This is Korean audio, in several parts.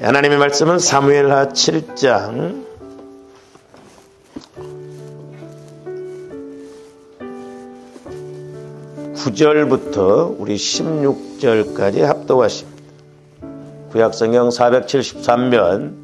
하나님의 말씀은 사무엘하 7장 9절부터 우리 16절까지 합독하십니다. 구약성경 473면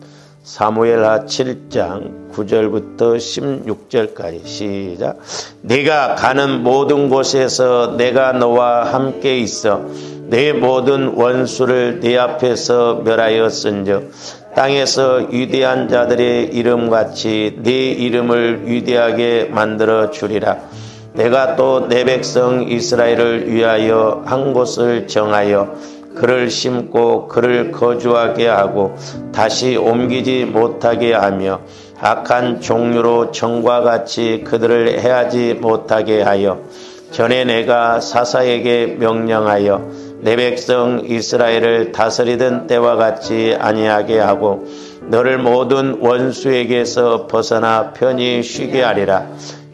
사무엘하 7장 9절부터 16절까지 시작. 네가 가는 모든 곳에서 내가 너와 함께 있어 내 모든 원수를 네 앞에서 멸하였은즉 땅에서 위대한 자들의 이름같이 네 이름을 위대하게 만들어 주리라. 내가 또 내 백성 이스라엘을 위하여 한 곳을 정하여 그를 심고 그를 거주하게 하고 다시 옮기지 못하게 하며 악한 종류로 전과 같이 그들을 해하지 못하게 하여 전에 내가 사사에게 명령하여 내 백성 이스라엘을 다스리던 때와 같이 아니하게 하고 너를 모든 원수에게서 벗어나 편히 쉬게 하리라.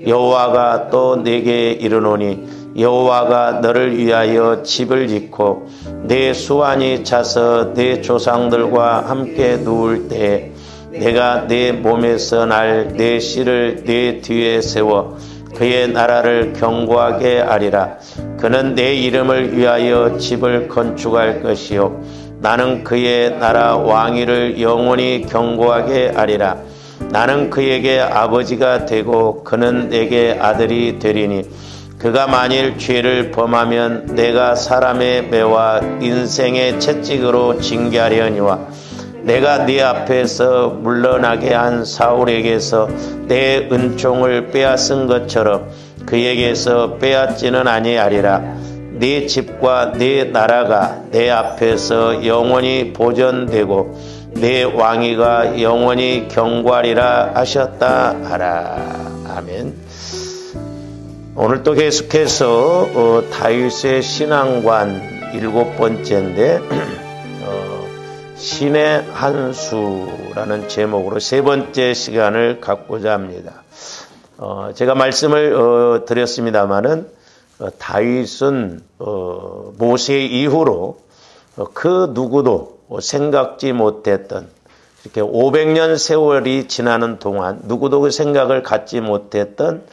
여호와가 또 내게 이르노니 여호와가 너를 위하여 집을 짓고 내 수완이 차서 내 조상들과 함께 누울 때에 내가 내 몸에서 날 내 씨를 내 뒤에 세워 그의 나라를 견고하게 하리라. 그는 내 이름을 위하여 집을 건축할 것이요 나는 그의 나라 왕위를 영원히 견고하게 하리라. 나는 그에게 아버지가 되고 그는 내게 아들이 되리니 그가 만일 죄를 범하면 내가 사람의 매와 인생의 채찍으로 징계하려니와 내가 네 앞에서 물러나게 한 사울에게서 내 은총을 빼앗은 것처럼 그에게서 빼앗지는 아니하리라. 네 집과 네 나라가 내 앞에서 영원히 보존되고 내 왕위가 영원히 견고하리라 하셨다 하라. 아멘. 오늘 또 계속해서 다윗의 신앙관 7번째인데 신의 한 수라는 제목으로 3번째 시간을 갖고자 합니다. 제가 말씀을 드렸습니다마는 다윗은 모세 이후로 그 누구도 생각지 못했던 이렇게 500년 세월이 지나는 동안 누구도 그 생각을 갖지 못했던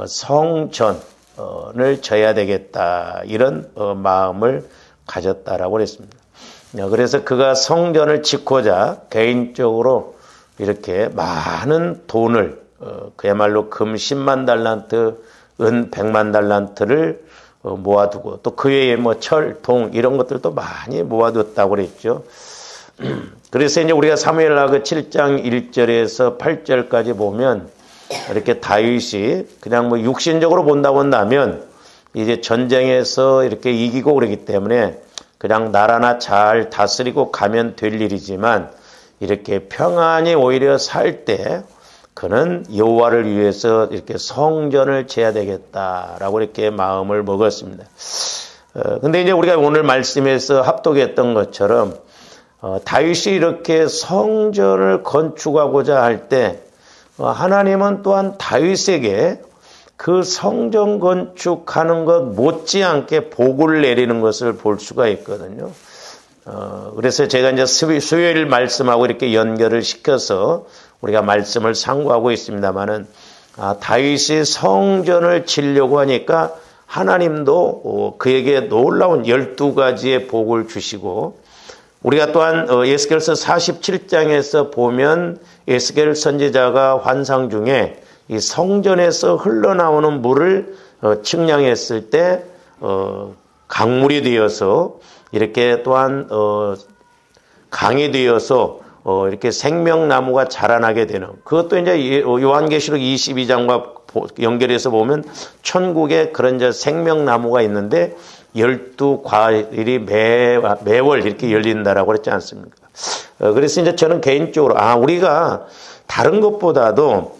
성전을 져야 되겠다 이런 마음을 가졌다라고 했습니다. 그래서 그가 성전을 짓고자 개인적으로 이렇게 많은 돈을 그야말로 금 10만 달란트, 은 100만 달란트를 모아두고 또 그 외에 뭐 철, 동 이런 것들도 많이 모아뒀다고 그랬죠. 그래서 이제 우리가 사무엘하 7장 1절에서 8절까지 보면 이렇게 다윗이 그냥 뭐 육신적으로 본다면 이제 전쟁에서 이렇게 이기고 그러기 때문에 그냥 나라나 잘 다스리고 가면 될 일이지만 이렇게 평안히 오히려 살 때 그는 여호와를 위해서 이렇게 성전을 지어야 되겠다라고 이렇게 마음을 먹었습니다. 근데 이제 우리가 오늘 말씀에서 합독했던 것처럼 다윗이 이렇게 성전을 건축하고자 할 때 하나님은 또한 다윗에게 그 성전 건축하는 것 못지않게 복을 내리는 것을 볼 수가 있거든요. 그래서 제가 이제 수요일 말씀하고 이렇게 연결을 시켜서 우리가 말씀을 상고하고 있습니다만은 다윗이 성전을 지려고 하니까 하나님도 그에게 놀라운 12가지의 복을 주시고 우리가 또한 에스겔서 47장에서 보면 에스겔 선지자가 환상 중에 이 성전에서 흘러나오는 물을 측량했을 때 강물이 되어서 이렇게 또한 강이 되어서 이렇게 생명나무가 자라나게 되는 그것도 이제 요한계시록 22장과 연결해서 보면 천국에 그런 이제 생명나무가 있는데 12과일이 매월 이렇게 열린다라고 그랬지 않습니까? 그래서 이제 저는 개인적으로 우리가 다른 것보다도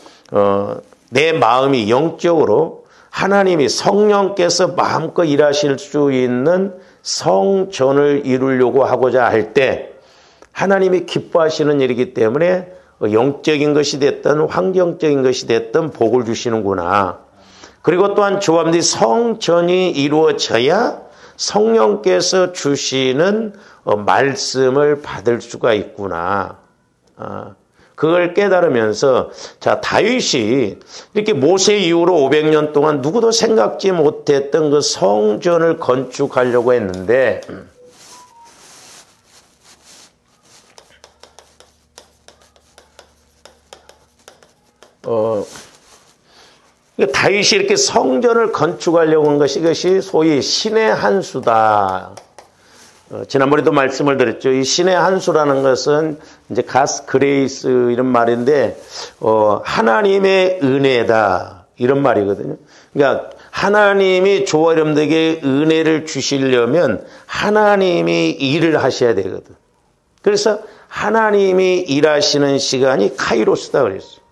내 마음이 영적으로 하나님이 성령께서 마음껏 일하실 수 있는 성전을 이루려고 하고자 할 때 하나님이 기뻐하시는 일이기 때문에 영적인 것이 됐든 환경적인 것이 됐든 복을 주시는구나. 그리고 또한 조합들이 성전이 이루어져야 성령께서 주시는 말씀을 받을 수가 있구나. 그걸 깨달으면서 자, 다윗이 이렇게 모세 이후로 500년 동안 누구도 생각지 못했던 그 성전을 건축하려고 했는데 다윗이 이렇게 성전을 건축하려고 한 것이 이것이 소위 신의 한 수다. 지난번에도 말씀을 드렸죠. 이 신의 한 수라는 것은 이제 가스 그레이스 이런 말인데 하나님의 은혜다 이런 말이거든요. 그러니까 하나님이 저와 여러분들에게 은혜를 주시려면 하나님이 일을 하셔야 되거든. 그래서 하나님이 일하시는 시간이 카이로스다 그랬어요.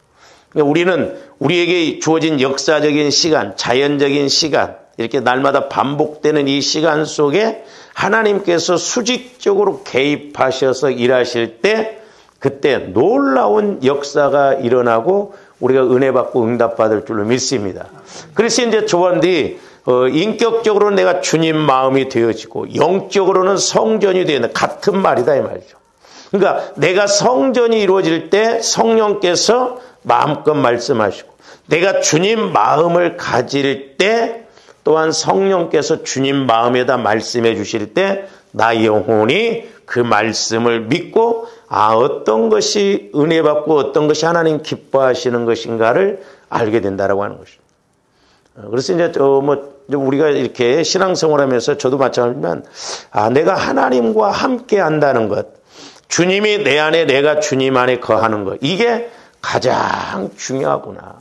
그러니까 우리는 우리에게 주어진 역사적인 시간, 자연적인 시간, 이렇게 날마다 반복되는 이 시간 속에 하나님께서 수직적으로 개입하셔서 일하실 때 그때 놀라운 역사가 일어나고 우리가 은혜 받고 응답받을 줄로 믿습니다. 그래서 이제 조원들이 인격적으로 내가 주님 마음이 되어지고 영적으로는 성전이 되는 같은 말이다 이 말이죠. 그러니까 내가 성전이 이루어질 때 성령께서 마음껏 말씀하시고 내가 주님 마음을 가질 때 또한 성령께서 주님 마음에다 말씀해 주실 때 나 영혼이 그 말씀을 믿고 어떤 것이 은혜 받고 어떤 것이 하나님 기뻐하시는 것인가를 알게 된다라고 하는 것입니다. 그래서 이제 우리가 이렇게 신앙생활하면서 저도 마찬가지지만 내가 하나님과 함께 한다는 것, 주님이 내 안에 내가 주님 안에 거하는 것, 이게 가장 중요하구나.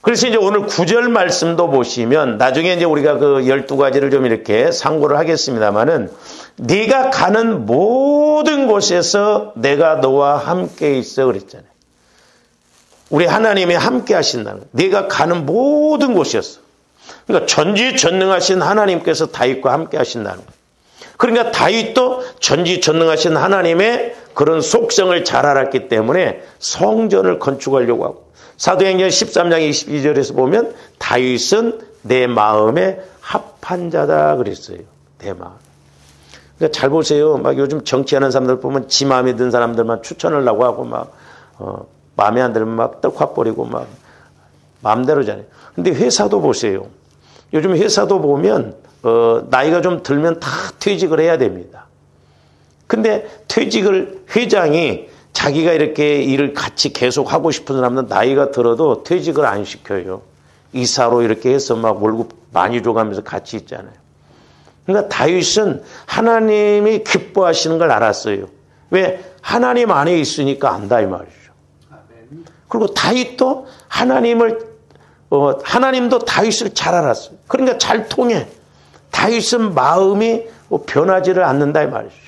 그래서 이제 오늘 9절 말씀도 보시면 나중에 이제 우리가 그 12가지를 좀 이렇게 상고를 하겠습니다만은 네가 가는 모든 곳에서 내가 너와 함께 있어 그랬잖아요. 우리 하나님이 함께 하신다는 거예요. 네가 가는 모든 곳이었어. 그러니까 전지전능하신 하나님께서 다윗과 함께 하신다는 거예요. 그러니까 다윗도 전지전능하신 하나님의 그런 속성을 잘 알았기 때문에 성전을 건축하려고 하고 사도행전 13장 22절에서 보면 다윗은 내 마음에 합한 자다 그랬어요. 내 마음. 그러니까 잘 보세요. 막 요즘 정치하는 사람들 보면 지 마음에 든 사람들만 추천하려고 하고 막 마음에 안 들면 막 떡화 뿌리고 막 마음대로잖아요. 근데 회사도 보세요. 요즘 회사도 보면 나이가 좀 들면 다 퇴직을 해야 됩니다. 근데 퇴직을 회장이 자기가 이렇게 일을 같이 계속 하고 싶은 사람은 나이가 들어도 퇴직을 안 시켜요. 이사로 이렇게 해서 막 월급 많이 줘가면서 같이 있잖아요. 그러니까 다윗은 하나님이 기뻐하시는 걸 알았어요. 왜? 하나님 안에 있으니까 안다 이 말이죠. 그리고 다윗도 하나님도 다윗을 잘 알았어요. 그러니까 잘 통해. 다윗은 마음이 변하지를 않는다 이 말이죠.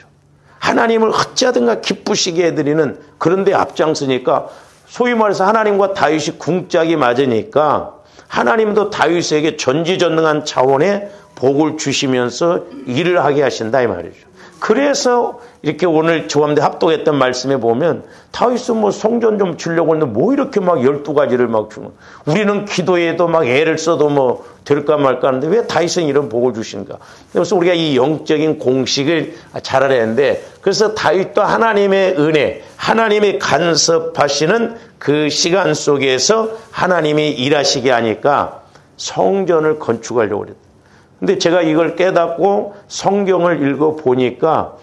하나님을 어찌하든가 기쁘시게 해드리는 그런 데 앞장서니까 소위 말해서 하나님과 다윗이 궁짝이 맞으니까 하나님도 다윗에게 전지전능한 차원의 복을 주시면서 일을 하게 하신다 이 말이죠. 그래서 이렇게 오늘 조함대 합독했던 말씀에 보면 다윗은 뭐 성전 좀 주려고 했는데 뭐 이렇게 막 12가지를 막 주는 우리는 기도에도 막 애를 써도 뭐 될까 말까 하는데 왜 다윗은 이런 복을 주신가. 그래서 우리가 이 영적인 공식을 잘 알아야 하는데 그래서 다윗도 하나님의 은혜, 하나님이 간섭하시는 그 시간 속에서 하나님이 일하시게 하니까 성전을 건축하려고 그랬다. 근데 제가 이걸 깨닫고 성경을 읽어보니까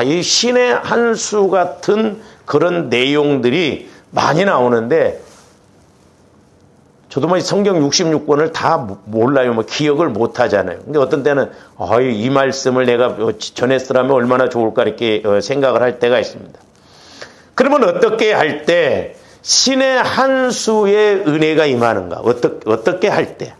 이 신의 한 수 같은 그런 내용들이 많이 나오는데 저도 뭐 성경 66권을 다 몰라요. 뭐 기억을 못 하잖아요. 근데 어떤 때는 이 말씀을 내가 전했으라면 얼마나 좋을까 이렇게 생각을 할 때가 있습니다. 그러면 어떻게 할 때 신의 한 수의 은혜가 임하는가? 어떻게 할 때?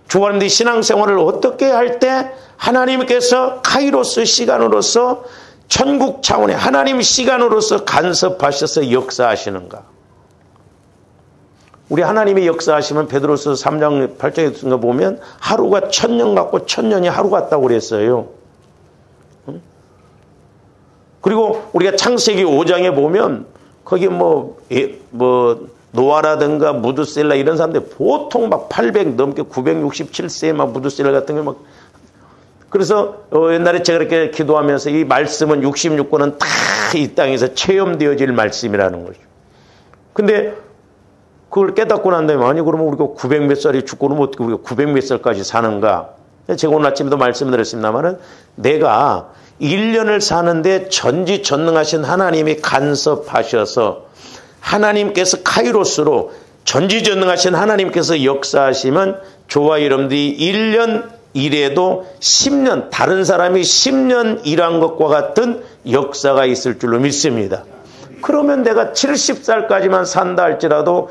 주관님들이 신앙생활을 어떻게 할 때 하나님께서 카이로스 시간으로서 천국 차원의 하나님 시간으로서 간섭하셔서 역사하시는가? 우리 하나님이 역사하시면 베드로서 3장 8장에 보면 하루가 1000년 같고 1000년이 하루 같다고 그랬어요. 그리고 우리가 창세기 5장에 보면 거기 뭐 노아라든가 무드셀라 이런 사람들 보통 막 800 넘게 967세 막 무드셀라 같은 게 막. 그래서 옛날에 제가 그렇게 기도하면서 이 말씀은 66권은 다 이 땅에서 체험되어질 말씀이라는 거죠. 근데 그걸 깨닫고 난 다음에 아니 그러면 우리가 900 몇 살이 죽고 그러면 어떻게 우리가 900 몇 살까지 사는가? 제가 오늘 아침에도 말씀드렸습니다만은 내가 1년을 사는데 전지전능하신 하나님이 간섭하셔서 하나님께서 카이로스로 전지전능하신 하나님께서 역사하시면 저와 여러분들이 1년 일해도 10년 다른 사람이 10년 일한 것과 같은 역사가 있을 줄로 믿습니다. 그러면 내가 70살까지만 산다 할지라도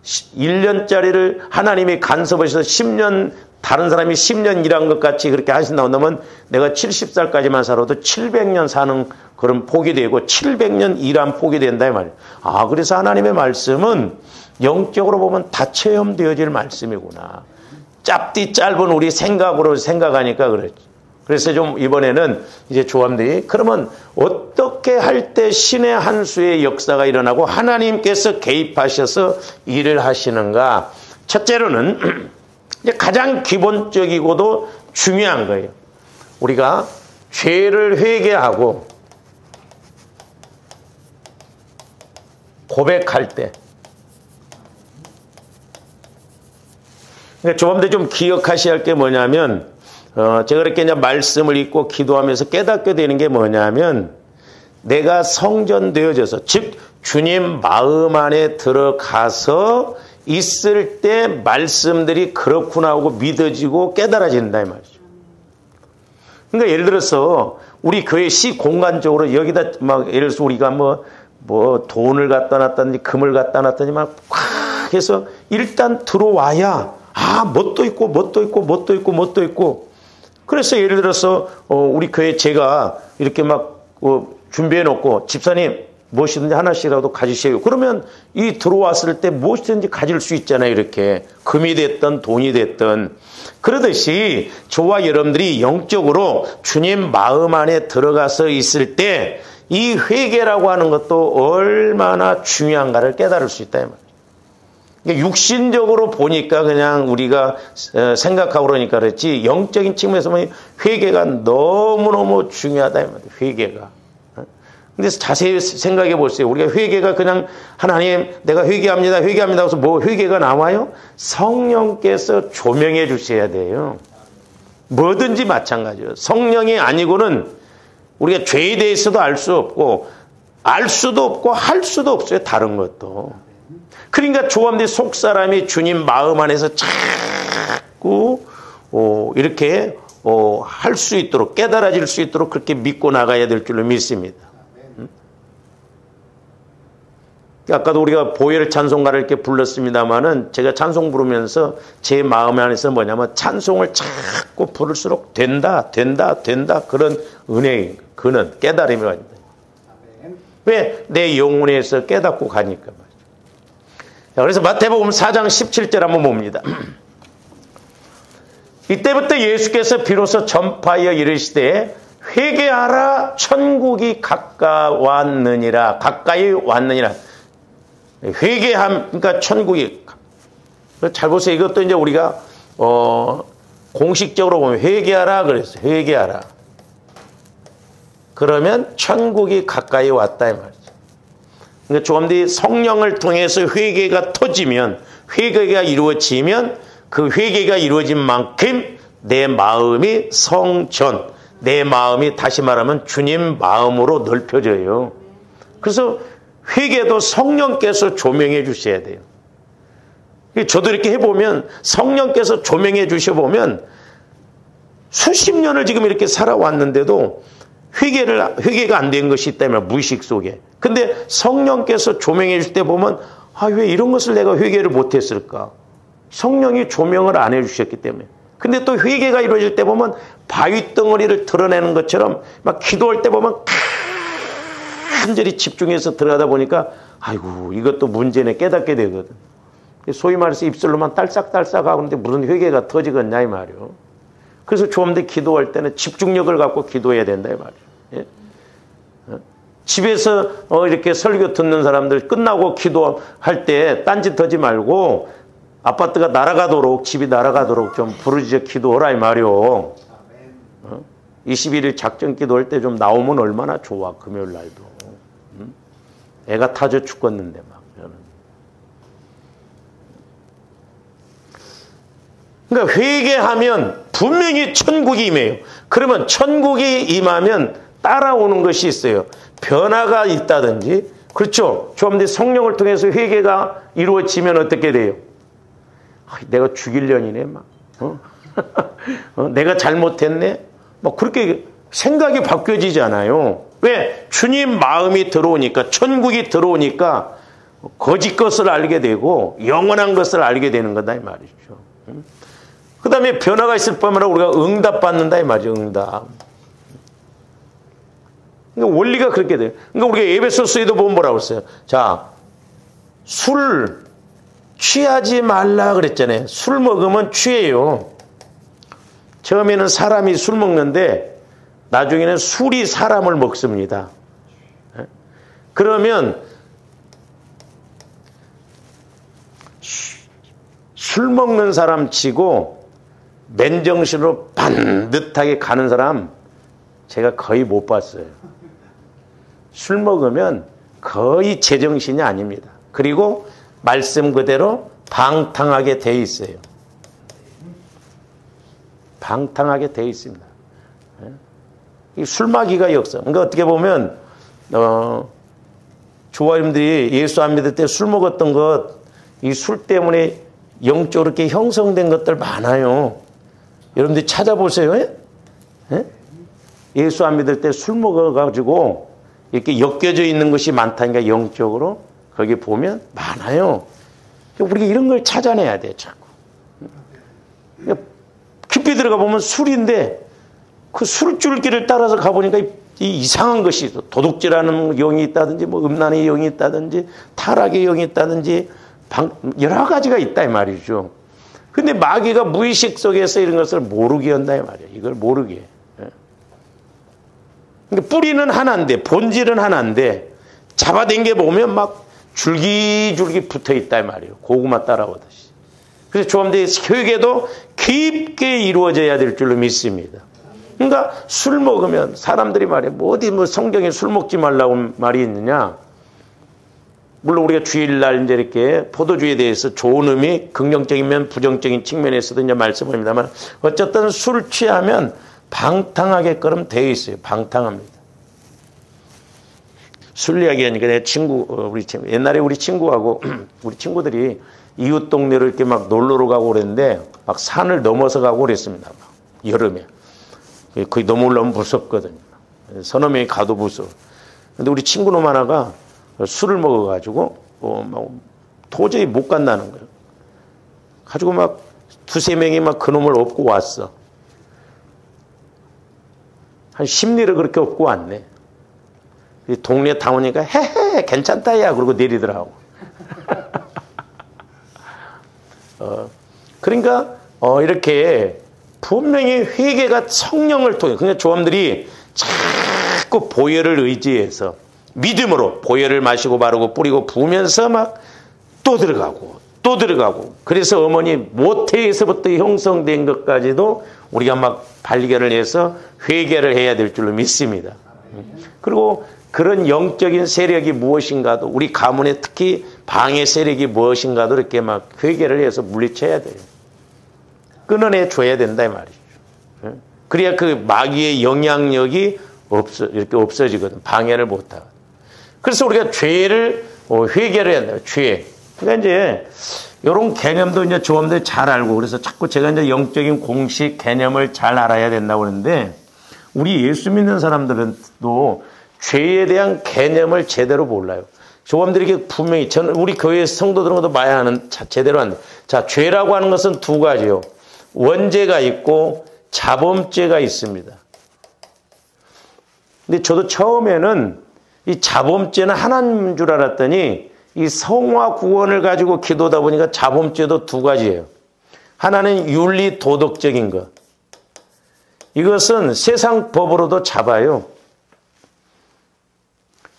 1년짜리를 하나님이 간섭하셔서 10년 다른 사람이 10년 일한 것 같이 그렇게 하신다고 하면 내가 70살까지만 살아도 700년 사는 그런 복이 되고 700년 일한 복이 된다 이 말이에요. 아, 그래서 하나님의 말씀은 영적으로 보면 다 체험되어질 말씀이구나. 짧디 짧은 우리 생각으로 생각하니까 그렇지. 그래서 좀 이번에는 이제 조함들이 그러면 어떻게 할 때 신의 한 수의 역사가 일어나고 하나님께서 개입하셔서 일을 하시는가. 첫째로는 이제 가장 기본적이고도 중요한 거예요. 우리가 죄를 회개하고 고백할 때 그러니까 조금더 좀 기억하셔야 할 게 뭐냐면 제가 그렇게 이제 말씀을 읽고 기도하면서 깨닫게 되는 게 뭐냐면 내가 성전되어져서 즉 주님 마음 안에 들어가서 있을 때 말씀들이 그렇구나 하고 믿어지고 깨달아진다 이 말이죠. 그러니까 예를 들어서 우리 교회 시 공간적으로 여기다 막 예를 들어서 우리가 뭐 돈을 갖다 놨다든지 금을 갖다 놨다든지 막 꽉 해서 일단 들어와야 뭣도 있고 뭣도 있고 뭣도 있고 뭣도 있고. 그래서 예를 들어서 우리 교회 제가 이렇게 막 준비해 놓고 집사님 무엇이든지 하나씩이라도 가지세요. 그러면 이 들어왔을 때 무엇이든지 가질 수 있잖아요. 이렇게 금이 됐든 돈이 됐든. 그러듯이 저와 여러분들이 영적으로 주님 마음 안에 들어가서 있을 때 이 회개라고 하는 것도 얼마나 중요한가를 깨달을 수 있다 이 말이에요. 육신적으로 보니까 그냥 우리가 생각하고 그러니까 그렇지 영적인 측면에서 보면 회개가 너무너무 중요하다 이 말이에요. 회개가. 근데 자세히 생각해 보세요. 우리가 회개가 그냥 하나님 내가 회개합니다. 회개합니다. 그래서 뭐 회개가 나와요? 성령께서 조명해 주셔야 돼요. 뭐든지 마찬가지예요. 성령이 아니고는 우리가 죄에 대해서도 알 수 없고 알 수도 없고 할 수도 없어요. 다른 것도. 그러니까 조함대 속사람이 주님 마음 안에서 자꾸 이렇게 할 수 있도록 깨달아질 수 있도록 그렇게 믿고 나가야 될 줄로 믿습니다. 아까도 우리가 보혈 찬송가를 이렇게 불렀습니다마는 제가 찬송 부르면서 제 마음 안에서 뭐냐면 찬송을 자꾸 부를수록 된다 그런 은혜의 그는 깨달음이 와요. 왜? 내 영혼에서 깨닫고 가니까 말이죠. 그래서 마태복음 4장 17절 한번 봅니다. 이때부터 예수께서 비로소 전파하여 이르시되 회개하라 천국이 가까이 왔느니라. 회개함, 그러니까 천국이. 잘 보세요. 이것도 이제 우리가, 공식적으로 보면 회개하라 그랬어요. 회개하라. 그러면 천국이 가까이 왔다, 이 말이죠. 그러니까 조금 뒤 성령을 통해서 회개가 터지면, 회개가 이루어지면 그 회개가 이루어진 만큼 내 마음이 성전, 내 마음이 다시 말하면 주님 마음으로 넓혀져요. 그래서 회개도 성령께서 조명해 주셔야 돼요. 저도 이렇게 해보면 성령께서 조명해 주셔보면 수십 년을 지금 이렇게 살아왔는데도 회개가 안 된 것이 있다면 무의식 속에. 근데 성령께서 조명해 줄 때 보면 왜 이런 것을 내가 회개를 못했을까? 성령이 조명을 안 해주셨기 때문에. 근데 또 회개가 이루어질 때 보면 바위 덩어리를 드러내는 것처럼 막 기도할 때 보면 간절히 집중해서 들어가다 보니까 아이고 이것도 문제네 깨닫게 되거든. 소위 말해서 입술로만 딸싹딸싹 하고 있는데 무슨 회개가 터지겠냐 이 말이요. 그래서 조금더 기도할 때는 집중력을 갖고 기도해야 된다 이 말이에요. 예? 집에서 이렇게 설교 듣는 사람들 끝나고 기도할 때 딴짓하지 말고 아파트가 날아가도록, 집이 날아가도록 좀 부르짖어 기도하라 이 말이오. 21일 작전 기도할 때 좀 나오면 얼마나 좋아. 금요일 날도. 애가 타져 죽겠는데 막. 그러니까 회개하면 분명히 천국이 임해요. 그러면 천국이 임하면 따라오는 것이 있어요. 변화가 있다든지, 그렇죠. 좀 성령을 통해서 회개가 이루어지면 어떻게 돼요? 내가 죽일년이네 막. 내가 잘못했네. 막 그렇게 생각이 바뀌어지잖아요. 왜? 주님 마음이 들어오니까, 천국이 들어오니까 거짓 것을 알게 되고 영원한 것을 알게 되는 거다 이 말이죠. 그 다음에 변화가 있을 뿐만 아니라 우리가 응답받는다 이 말이죠. 응답. 그러니까 원리가 그렇게 돼요. 그러니까 우리가 에베소서에도 보면 뭐라고 했어요? 자, 술 취하지 말라 그랬잖아요. 술 먹으면 취해요. 처음에는 사람이 술 먹는데 나중에는 술이 사람을 먹습니다. 그러면 술 먹는 사람 치고 맨정신으로 반듯하게 가는 사람 제가 거의 못 봤어요. 술 먹으면 거의 제정신이 아닙니다. 그리고 말씀 그대로 방탕하게 돼 있어요. 방탕하게 돼 있습니다. 이 술마귀가 역사. 그러니까 어떻게 보면 조아님들이 예수 안 믿을 때 술 먹었던 것, 이 술 때문에 영적으로 이렇게 형성된 것들 많아요. 여러분들이 찾아보세요. 예? 예수 안 믿을 때 술 먹어가지고 이렇게 엮여져 있는 것이 많다니까 영적으로 거기 보면 많아요. 우리가 이런 걸 찾아내야 돼 자꾸. 깊이 들어가 보면 술인데 그 술줄기를 따라서 가보니까 이 이상한 것이 있어. 도둑질하는 영이 있다든지 뭐 음란의 영이 있다든지 타락의 영이 있다든지 여러 가지가 있다 이 말이죠. 근데 마귀가 무의식 속에서 이런 것을 모르게 한다 이 말이에요. 이걸 모르게. 그러니까 뿌리는 하나인데 본질은 하나인데 잡아당겨 보면 막 줄기줄기 붙어 있다 이 말이에요. 고구마 따라오듯이. 그래서 조함대의 교육에도 깊게 이루어져야 될 줄로 믿습니다. 그러니까 술 먹으면 사람들이 말해 뭐 어디 뭐 성경에 술 먹지 말라고 말이 있느냐. 물론 우리가 주일날 이제 이렇게 포도주에 대해서 좋은 의미, 긍정적인 면, 부정적인 측면에서도 이제 말씀합니다만 어쨌든 술 취하면 방탕하게끔 되어 있어요. 방탕합니다. 술 이야기하니까 내 친구, 옛날에 우리 친구하고 우리 친구들이 이웃 동네로 이렇게 막 놀러로 가고 그랬는데 막 산을 넘어서 가고 그랬습니다. 막 여름에. 거기 넘어오려면 무섭거든요. 서너 명이 가도 무서워. 근데 우리 친구 놈 하나가 술을 먹어가지고 막 도저히 못 간다는 거예요. 가지고 막 두세 명이 막 그놈을 업고 왔어. 한 10리를 그렇게 업고 왔네. 동네 다 오니까 헤헤 괜찮다 야 그러고 내리더라고. 그러니까 이렇게 분명히 회개가 성령을 통해 그러니까 조함들이 자꾸 보혈을 의지해서 믿음으로 보혈을 마시고 바르고 뿌리고 부으면서 막 또 들어가고 또 들어가고 그래서 어머니 모태에서부터 형성된 것까지도 우리가 막 발견을 해서 회개를 해야 될 줄로 믿습니다. 그리고 그런 영적인 세력이 무엇인가도 우리 가문에 특히 방해 세력이 무엇인가도 이렇게 막 회개를 해서 물리쳐야 돼요. 끊어내 줘야 된다 이 말이죠. 그래야 그 마귀의 영향력이 이렇게 없어지거든. 방해를 못하거든. 그래서 우리가 죄를 회개를 해야 돼요. 죄. 그러니까 이제 이런 개념도 이제 조함들 잘 알고 그래서 자꾸 제가 이제 영적인 공식 개념을 잘 알아야 된다고 그러는데 우리 예수 믿는 사람들은 또 죄에 대한 개념을 제대로 몰라요. 조함들에게 분명히 저는 우리 교회 성도들은 많이 하는 제대로 안 돼. 자, 죄라고 하는 것은 두 가지요. 원죄가 있고 자범죄가 있습니다. 근데 저도 처음에는 이 자범죄는 하나님인 줄 알았더니 이 성화 구원을 가지고 기도하다 보니까 자범죄도 두 가지예요. 하나는 윤리 도덕적인 것. 이것은 세상 법으로도 잡아요.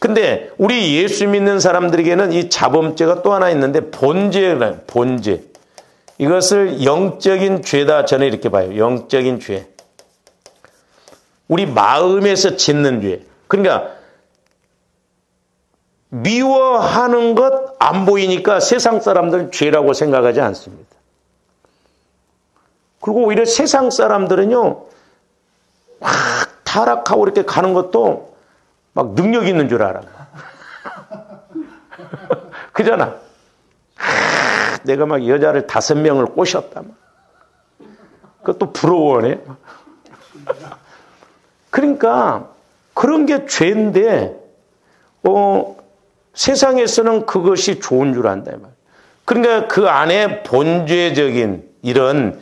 근데 우리 예수 믿는 사람들에게는 이 자범죄가 또 하나 있는데 본죄라는 본죄. 이것을 영적인 죄다 저는 이렇게 봐요. 영적인 죄. 우리 마음에서 짓는 죄. 그러니까 미워하는 것 안 보이니까 세상 사람들은 죄라고 생각하지 않습니다. 그리고 오히려 세상 사람들은요, 막 타락하고 이렇게 가는 것도 막 능력 있는 줄 알아. 그잖아. 내가 막 여자를 5명을 꼬셨다. 그것도 부러워하네. 그러니까 그런 게 죄인데, 세상에서는 그것이 좋은 줄 안다. 그러니까 그 안에 본죄적인 이런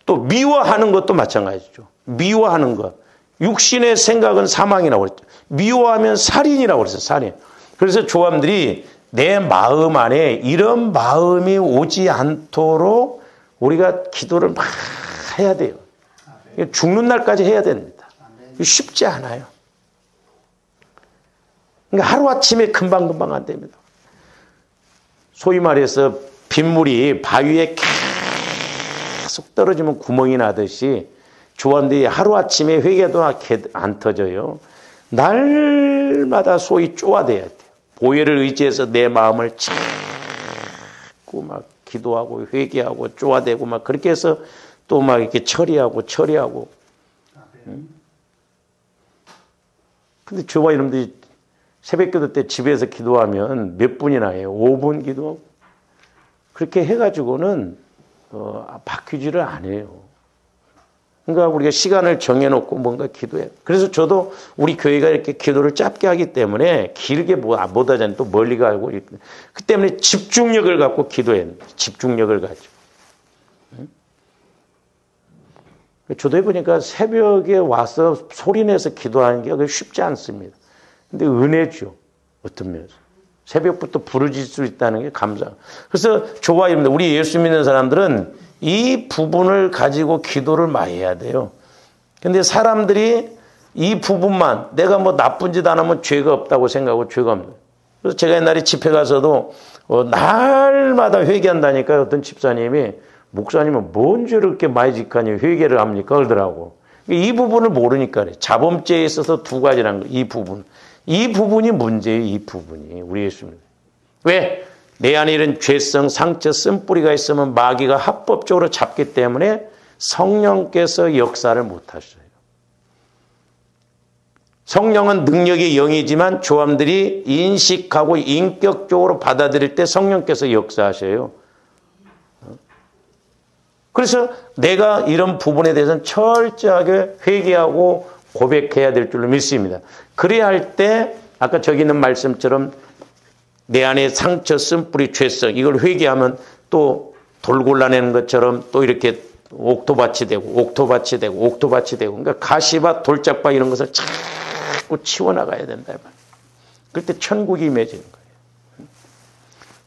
또 미워하는 것도 마찬가지죠. 미워하는 것. 육신의 생각은 사망이라고 그랬죠. 미워하면 살인이라고 그랬어요. 살인. 그래서 조함들이 내 마음 안에 이런 마음이 오지 않도록 우리가 기도를 막 해야 돼요. 죽는 날까지 해야 됩니다. 쉽지 않아요. 그러니까 하루아침에 금방금방 안 됩니다. 소위 말해서 빗물이 바위에 계속 떨어지면 구멍이 나듯이 조함들이 하루아침에 회개도 안 터져요. 날마다 소위 쪼아대야 돼요. 보혈을 의지해서 내 마음을 자꾸 막 기도하고 회개하고 쪼아대고 막 그렇게 해서 또 막 이렇게 처리하고. 근데 저와 여러분들이 새벽기도 때 집에서 기도하면 몇 분이나 해요? 5분 기도하고. 그렇게 해가지고는 바뀌지를 안 해요. 그러니까 우리가 시간을 정해놓고 뭔가 기도해요. 그래서 저도 우리 교회가 이렇게 기도를 짧게 하기 때문에 길게 못 하잖아요. 또 멀리 가고. 그 때문에 집중력을 갖고 기도해요. 집중력을 가지고. 저도 해보니까 새벽에 와서 소리내서 기도하는 게 쉽지 않습니다. 근데 은혜죠. 어떤 면에서. 새벽부터 부르짖을 수 있다는 게 감사. 그래서 저와 여러분들, 우리 예수 믿는 사람들은 이 부분을 가지고 기도를 많이 해야 돼요. 근데 사람들이 이 부분만 내가 뭐 나쁜 짓 안 하면 죄가 없다고 생각하고 죄가 없는. 그래서 제가 옛날에 집회 가서도 날마다 회개한다니까 어떤 집사님이 목사님은 뭔 죄를 그렇게 많이 짓하니 회개를 합니까? 그러더라고. 이 부분을 모르니까 그래. 자범죄에 있어서 두 가지라는 거. 이 부분. 이 부분이 문제예요. 이 부분이. 우리 예수님. 왜? 내 안에 이런 죄성, 상처, 쓴뿌리가 있으면 마귀가 합법적으로 잡기 때문에 성령께서 역사를 못하셔요. 성령은 능력의 영이지만 조함들이 인식하고 인격적으로 받아들일 때 성령께서 역사하셔요. 그래서 내가 이런 부분에 대해서는 철저하게 회개하고 고백해야 될 줄로 믿습니다. 그래야 할 때 아까 저기 있는 말씀처럼 내 안에 상처, 쓴뿌리, 죄성 이걸 회개하면 또 돌 골라내는 것처럼 또 이렇게 옥토밭이 되고 그러니까 가시밭, 돌짝밭 이런 것을 자꾸 치워나가야 된다. 그럴 때 천국이 임해지는 거예요.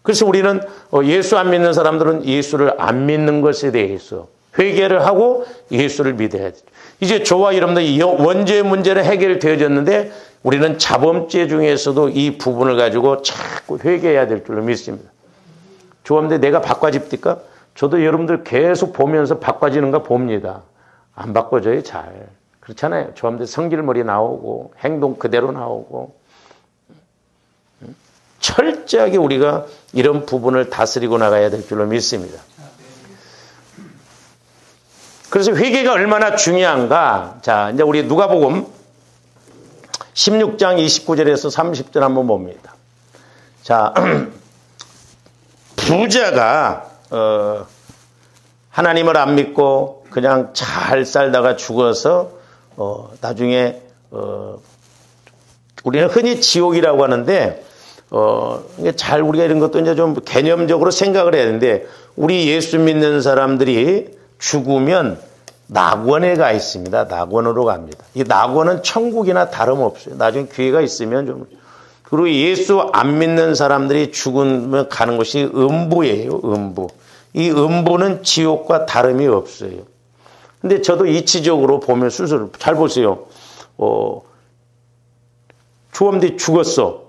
그래서 우리는 예수 안 믿는 사람들은 예수를 안 믿는 것에 대해서 회개를 하고 예수를 믿어야 되죠. 이제 저와 여러분들 원죄의 문제는 해결되어졌는데 우리는 자범죄 중에서도 이 부분을 가지고 자꾸 회개해야 될 줄로 믿습니다. 좋아하는데 내가 바꿔집니까? 저도 여러분들 계속 보면서 바꿔지는가 봅니다. 안 바꿔져요, 잘. 그렇잖아요. 좋아하는데 성질머리 나오고 행동 그대로 나오고. 철저하게 우리가 이런 부분을 다스리고 나가야 될 줄로 믿습니다. 그래서 회개가 얼마나 중요한가. 자, 이제 우리 누가복음 16장 29절에서 30절 한번 봅니다. 자, 부자가 하나님을 안 믿고 그냥 잘 살다가 죽어서 나중에 우리는 흔히 지옥이라고 하는데 잘 우리가 이런 것도 이제 좀 개념적으로 생각을 해야 되는데 우리 예수 믿는 사람들이 죽으면 낙원에 가 있습니다. 낙원으로 갑니다. 이 낙원은 천국이나 다름없어요. 나중에 기회가 있으면 좀. 그리고 예수 안 믿는 사람들이 죽으면 가는 곳이 음부예요. 음부. 이 음부는 지옥과 다름이 없어요. 근데 저도 이치적으로 보면 순서를 잘 보세요. 조함들이 죽었어.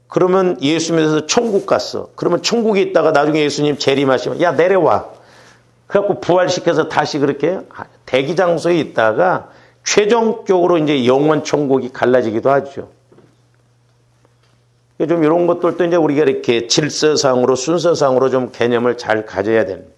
그러면 예수 믿어서 천국 갔어. 그러면 천국에 있다가 나중에 예수님 재림하시면 야 내려와. 그래갖고 부활시켜서 다시 그렇게 대기 장소에 있다가 최종적으로 이제 영원 천국이 갈라지기도 하죠. 좀 이런 것들도 이제 우리가 이렇게 질서상으로 순서상으로 좀 개념을 잘 가져야 됩니다.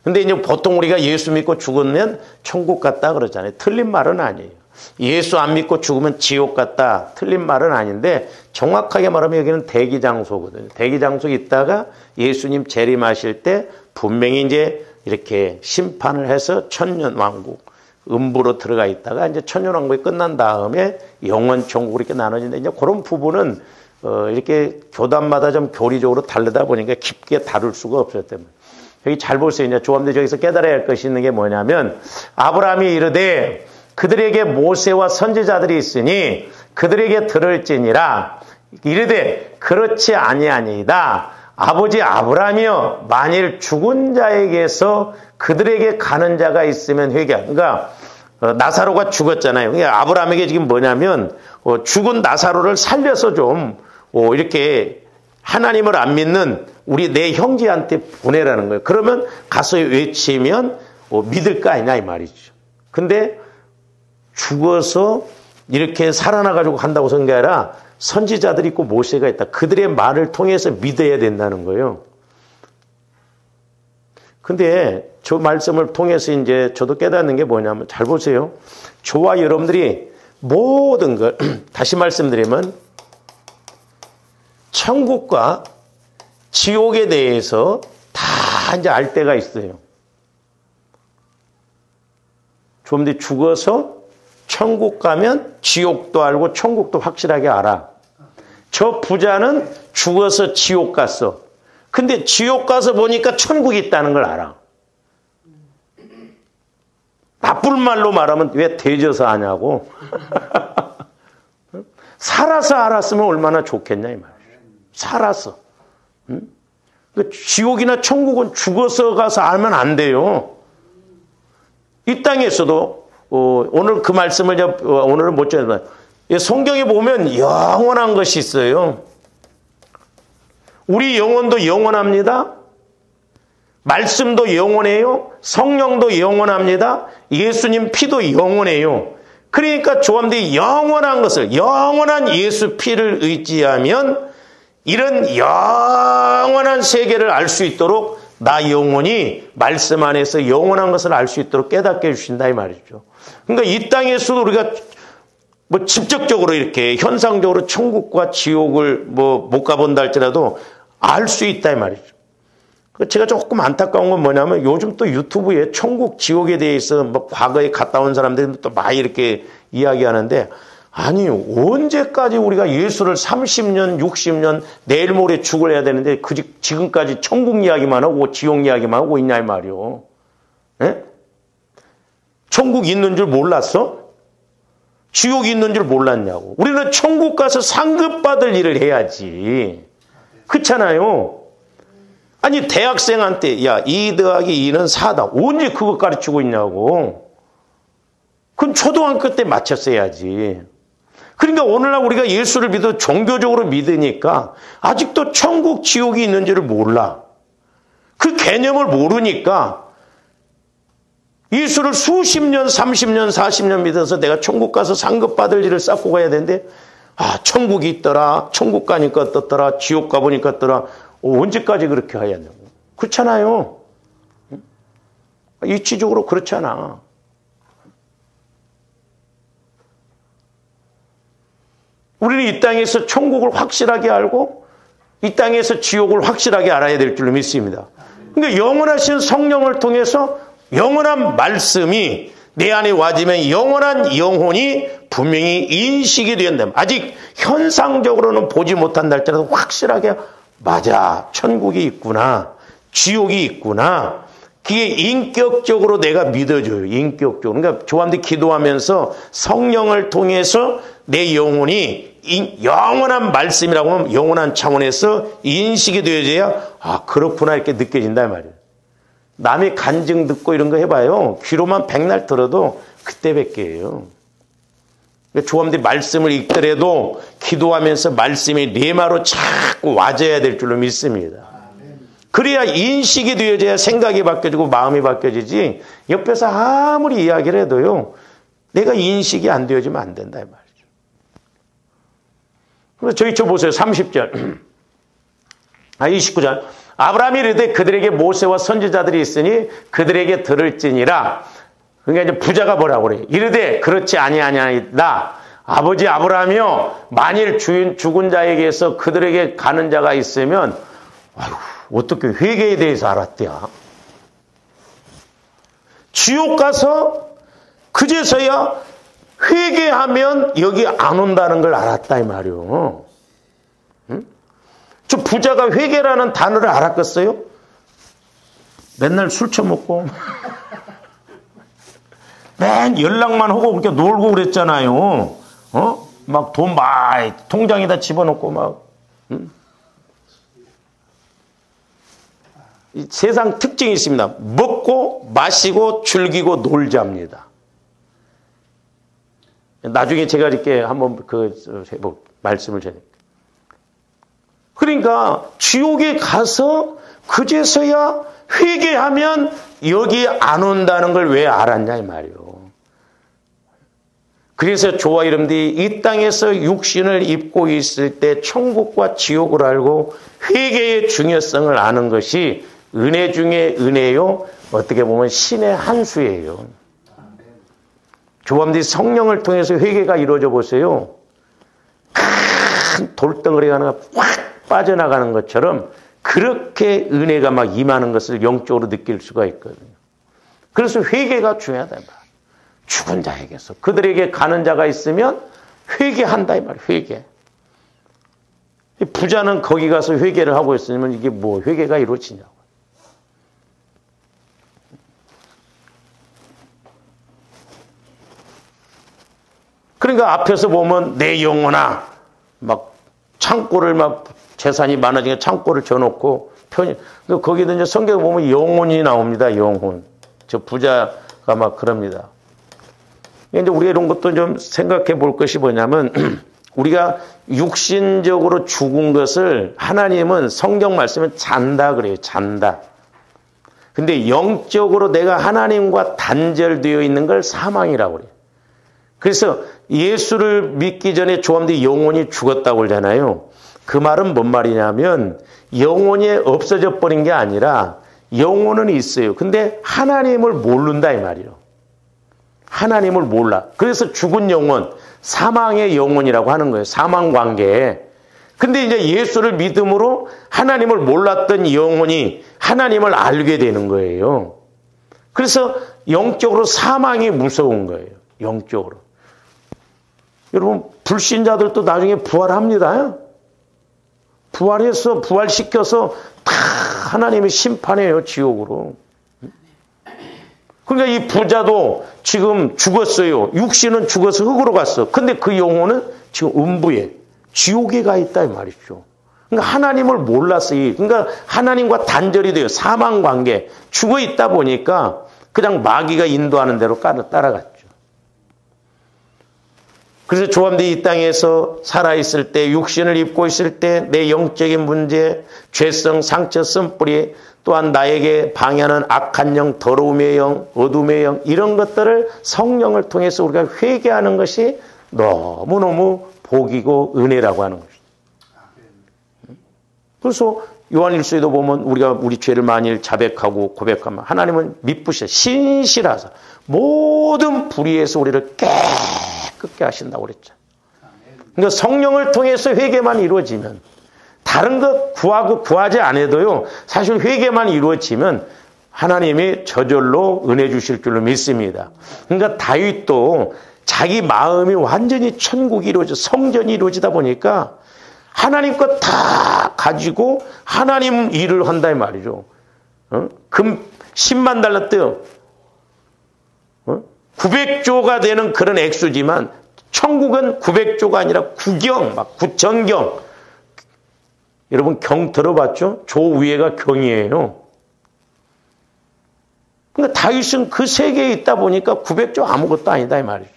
근데 이제 보통 우리가 예수 믿고 죽으면 천국 갔다 그러잖아요. 틀린 말은 아니에요. 예수 안 믿고 죽으면 지옥 갔다. 틀린 말은 아닌데 정확하게 말하면 여기는 대기 장소거든요. 대기 장소에 있다가 예수님 재림하실 때 분명히 이제 이렇게 심판을 해서 천년왕국 음부로 들어가 있다가 이제 천년왕국이 끝난 다음에 영원 천국으로 이렇게 나눠진다. 이제 그런 부분은 이렇게 교단마다 좀 교리적으로 다르다 보니까 깊게 다룰 수가 없었기 때문에. 여기 잘 보세요. 이제 조함들 여기서 깨달아야 할 것이 있는 게 뭐냐면 아브라함이 이르되 그들에게 모세와 선지자들이 있으니 그들에게 들을지니라 이르되 그렇지 아니하니이다. 아버지 아브라함이여 만일 죽은 자에게서 그들에게 가는 자가 있으면 회개하라. 그러니까 나사로가 죽었잖아요. 그러니까 아브라함에게 지금 뭐냐면 죽은 나사로를 살려서 좀 이렇게 하나님을 안 믿는 우리 내 형제한테 보내라는 거예요. 그러면 가서 외치면 믿을 거 아니냐 이 말이죠. 근데 죽어서 이렇게 살아나가지고 간다고 선 게 아니라 선지자들이 있고 모세가 있다. 그들의 말을 통해서 믿어야 된다는 거예요. 근데 저 말씀을 통해서 이제 저도 깨닫는 게 뭐냐면 잘 보세요. 저와 여러분들이 모든 걸 다시 말씀드리면 천국과 지옥에 대해서 다 이제 알 때가 있어요. 좀 더 죽어서 천국 가면 지옥도 알고 천국도 확실하게 알아. 저 부자는 죽어서 지옥 갔어. 근데 지옥 가서 보니까 천국이 있다는 걸 알아. 나쁜 말로 말하면 왜 대져서 아냐고. 살아서 알았으면 얼마나 좋겠냐 이 말이죠. 살아서. 지옥이나 천국은 죽어서 가서 알면 안 돼요. 이 땅에서도 오늘 그 말씀을 오늘은 못 전해요. 성경에 보면 영원한 것이 있어요. 우리 영혼도 영원합니다. 말씀도 영원해요. 성령도 영원합니다. 예수님 피도 영원해요. 그러니까 조함들이 영원한 것을 영원한 예수 피를 의지하면 이런 영원한 세계를 알 수 있도록 나 영혼이 말씀 안에서 영원한 것을 알 수 있도록 깨닫게 해주신다 이 말이죠. 그러니까 이 땅에서도 우리가 뭐 직접적으로 이렇게 현상적으로 천국과 지옥을 못 가본다 할지라도 알 수 있다 이 말이죠. 제가 조금 안타까운 건 뭐냐면 요즘 또 유튜브에 천국 지옥에 대해서 뭐 과거에 갔다 온 사람들이 또 많이 이렇게 이야기하는데 아니 언제까지 우리가 예수를 30년 60년 내일 모레 죽을 해야 되는데 지금까지 천국 이야기만 하고 지옥 이야기만 하고 있냐 이 말이요. 예? 천국 있는 줄 몰랐어? 지옥이 있는 줄 몰랐냐고. 우리는 천국 가서 상급받을 일을 해야지. 그렇잖아요. 아니 대학생한테 야 2 더하기 2는 4다. 언제 그거 가르치고 있냐고. 그건 초등학교 때 맞췄어야지. 그러니까 오늘날 우리가 예수를 믿어 종교적으로 믿으니까 아직도 천국 지옥이 있는지를 몰라. 그 개념을 모르니까 예수를 수십 년 30년 40년 믿어서 내가 천국 가서 상급받을 일을 쌓고 가야 되는데 천국이 있더라. 천국 가니까 어떻더라. 지옥 가보니까 어떻더라. 언제까지 그렇게 해야 되냐고. 그렇잖아요. 이치적으로 그렇잖아. 우리는 이 땅에서 천국을 확실하게 알고 이 땅에서 지옥을 확실하게 알아야 될 줄로 믿습니다. 그러니까 영원하신 성령을 통해서 영원한 말씀이 내 안에 와지면 영원한 영혼이 분명히 인식이 된다. 아직 현상적으로는 보지 못한다 할지라도 확실하게 맞아. 천국이 있구나. 지옥이 있구나. 그게 인격적으로 내가 믿어줘요. 인격적으로. 그러니까 조함들이 기도하면서 성령을 통해서 내 영혼이 영원한 말씀이라고 하면 영원한 차원에서 인식이 되어져야 그렇구나 이렇게 느껴진다 이 말이에요. 남의 간증 듣고 이런 거 해봐요. 귀로만 백날 들어도 그때 뵙게예요. 조함들이 말씀을 읽더라도 기도하면서 말씀이 레마로 자꾸 와져야 될 줄로 믿습니다. 그래야 인식이 되어져야 생각이 바뀌어지고 마음이 바뀌어지지 옆에서 아무리 이야기를 해도요. 내가 인식이 안 되어지면 안 된다 이 말이죠. 그래서 저희 저 보세요. 30절. 29절. 아브라함이 이르되 그들에게 모세와 선지자들이 있으니 그들에게 들을지니라. 그러니까 이제 부자가 뭐라고 그래. 이르되 그렇지 아니하나이다. 아버지 아브라함이여 만일 죽은 자에게서 그들에게 가는 자가 있으면 아이고 어떻게 회개에 대해서 알았대야. 지옥 가서 그제서야 회개하면 여기 안 온다는 걸 알았다 이 말이요. 응? 저 부자가 회개라는 단어를 알았겠어요? 맨날 술 처먹고 맨 연락만 하고 그렇게 놀고 그랬잖아요. 막 돈 많이 통장에다 집어넣고 막. 응? 이 세상 특징이 있습니다. 먹고 마시고 즐기고 놀자입니다. 나중에 제가 이렇게 한번 말씀을 드릴게요. 그러니까 지옥에 가서 그제서야 회개하면 여기 안 온다는 걸 왜 알았냐 이 말이에요. 그래서 저와 여러분들이 이 땅에서 육신을 입고 있을 때 천국과 지옥을 알고 회개의 중요성을 아는 것이 은혜 중에 은혜요. 어떻게 보면 신의 한 수예요. 조함들이 성령을 통해서 회개가 이루어져 보세요. 큰 돌덩어리가 하나가 확 빠져나가는 것처럼 그렇게 은혜가 막 임하는 것을 영적으로 느낄 수가 있거든요. 그래서 회개가 중요하다 이 말. 죽은 자에게서 그들에게 가는 자가 있으면 회개한다 이 말이에요. 회개. 부자는 거기 가서 회개를 하고 있으면 이게 뭐 회개가 이루어지냐고. 그러니까 앞에서 보면 내 영혼아 막 창고를 막 재산이 많아지니까 창고를 져놓고 거기도 이제 성경에 보면 영혼이 나옵니다. 영혼. 저 부자가 막 그럽니다. 이제 우리가 이런 것도 좀 생각해 볼 것이 뭐냐면 우리가 육신적으로 죽은 것을 하나님은 성경 말씀은 잔다 그래요. 잔다. 근데 영적으로 내가 하나님과 단절되어 있는 걸 사망이라고 그래요. 그래서 예수를 믿기 전에 조함들이 영혼이 죽었다고 그러잖아요. 그 말은 뭔 말이냐면 영혼이 없어져 버린 게 아니라 영혼은 있어요. 근데 하나님을 모른다 이 말이에요. 하나님을 몰라. 그래서 죽은 영혼, 사망의 영혼이라고 하는 거예요. 사망 관계에. 근데 이제 예수를 믿음으로 하나님을 몰랐던 영혼이 하나님을 알게 되는 거예요. 그래서 영적으로 사망이 무서운 거예요. 영적으로. 여러분 불신자들도 나중에 부활합니다. 부활해서 부활시켜서 다 하나님이 심판해요. 지옥으로. 그러니까 이 부자도 지금 죽었어요. 육신은 죽어서 흙으로 갔어. 근데 그 영혼은 지금 음부에 지옥에 가 있다 이 말이죠. 그러니까 하나님을 몰랐어요. 그러니까 하나님과 단절이 돼요. 사망 관계. 죽어 있다 보니까 그냥 마귀가 인도하는 대로 따라갔죠. 그래서 조함들이 이 땅에서 살아있을 때, 육신을 입고 있을 때 내 영적인 문제, 죄성, 상처, 쓴뿌리, 또한 나에게 방해하는 악한 영, 더러움의 영, 어둠의 영 이런 것들을 성령을 통해서 우리가 회개하는 것이 너무너무 복이고 은혜라고 하는 것이죠. 그래서 요한일서에도 보면 우리가 우리 죄를 만일 자백하고 고백하면 하나님은 미쁘셔 신실하사 모든 불의에서 우리를 깨끗게 하신다고 그랬죠. 그러니까 성령을 통해서 회개만 이루어지면 다른 것 구하고 구하지 않아도요. 사실 회개만 이루어지면 하나님이 저절로 은혜 주실 줄로 믿습니다. 그러니까 다윗도 자기 마음이 완전히 천국이 이루어져 성전이 이루어지다 보니까 하나님 것 다 가지고 하나님 일을 한다 이 말이죠. 금 10만 달란트 900조가 되는 그런 액수지만 천국은 900조가 아니라 구경, 막 구천경. 여러분 경 들어봤죠? 조 위에가 경이에요. 그러니까 다윗은 그 세계에 있다 보니까 900조 아무것도 아니다 이 말이죠.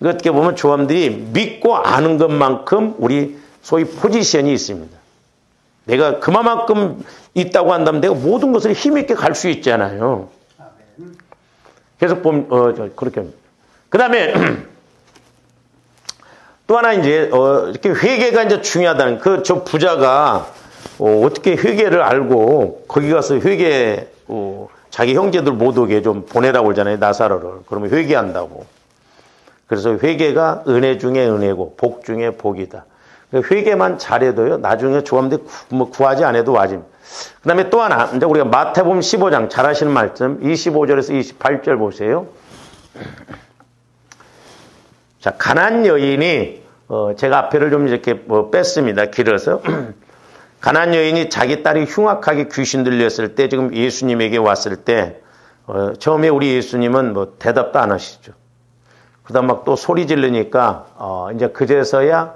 어떻게 보면 조함들이 믿고 아는 것만큼 우리 소위 포지션이 있습니다. 내가 그만큼 있다고 한다면 내가 모든 것을 힘있게 갈 수 있잖아요. 계속 보면, 그렇게 합니다. 그 다음에, 또 하나 이제, 이렇게 회개가 이제 중요하다는, 저 부자가, 어떻게 회개를 알고, 거기 가서 회개, 자기 형제들 못 오게 좀 보내라고 그러잖아요. 나사로를. 그러면 회개한다고. 그래서 회개가 은혜 중에 은혜고, 복 중에 복이다. 회개만 잘해도요, 나중에 조함들 구하지 않아도 와집니다. 그 다음에 또 하나, 이제 우리가 마태복음 15장 잘 아시는 말씀, 25절에서 28절 보세요. 자, 가난안 여인이, 제가 앞에를 좀 이렇게 뺐습니다. 길어서. 가난안 여인이 자기 딸이 흉악하게 귀신 들렸을 때, 지금 예수님에게 왔을 때, 처음에 우리 예수님은 뭐 대답도 안 하시죠. 그 다음 막 또 소리 지르니까, 이제 그제서야,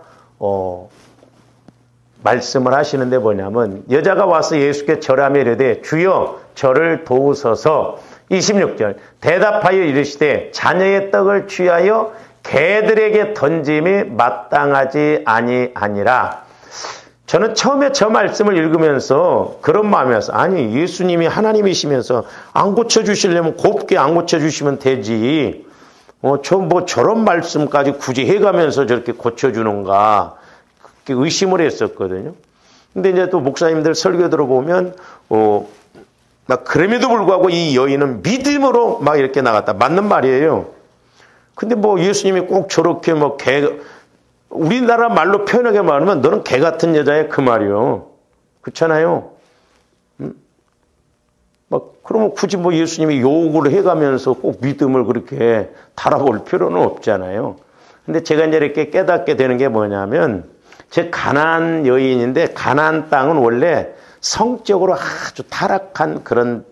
말씀을 하시는데 뭐냐면, 여자가 와서 예수께 절하며 이르되 주여 저를 도우소서. 26절 대답하여 이르시되 자녀의 떡을 취하여 개들에게 던짐이 마땅하지 아니하니라. 저는 처음에 저 말씀을 읽으면서 그런 마음이었어. 아니 예수님이 하나님이시면서 안 고쳐주시려면 곱게 안 고쳐주시면 되지. 저런 말씀까지 굳이 해가면서 저렇게 고쳐주는가. 그렇게 의심을 했었거든요. 근데 이제 또 목사님들 설교 들어보면, 막 그럼에도 불구하고 이 여인은 믿음으로 막 이렇게 나갔다. 맞는 말이에요. 근데 뭐 예수님이 꼭 저렇게 뭐 우리나라 말로 표현하게 말하면 너는 개 같은 여자야 그 말이요. 그렇잖아요. 막 그러면 굳이 뭐 예수님이 요구를 해가면서 꼭 믿음을 그렇게 달아볼 필요는 없잖아요. 근데 제가 이제 이렇게 깨닫게 되는 게 뭐냐면 제 가나안 여인인데 가나안 땅은 원래 성적으로 아주 타락한 그런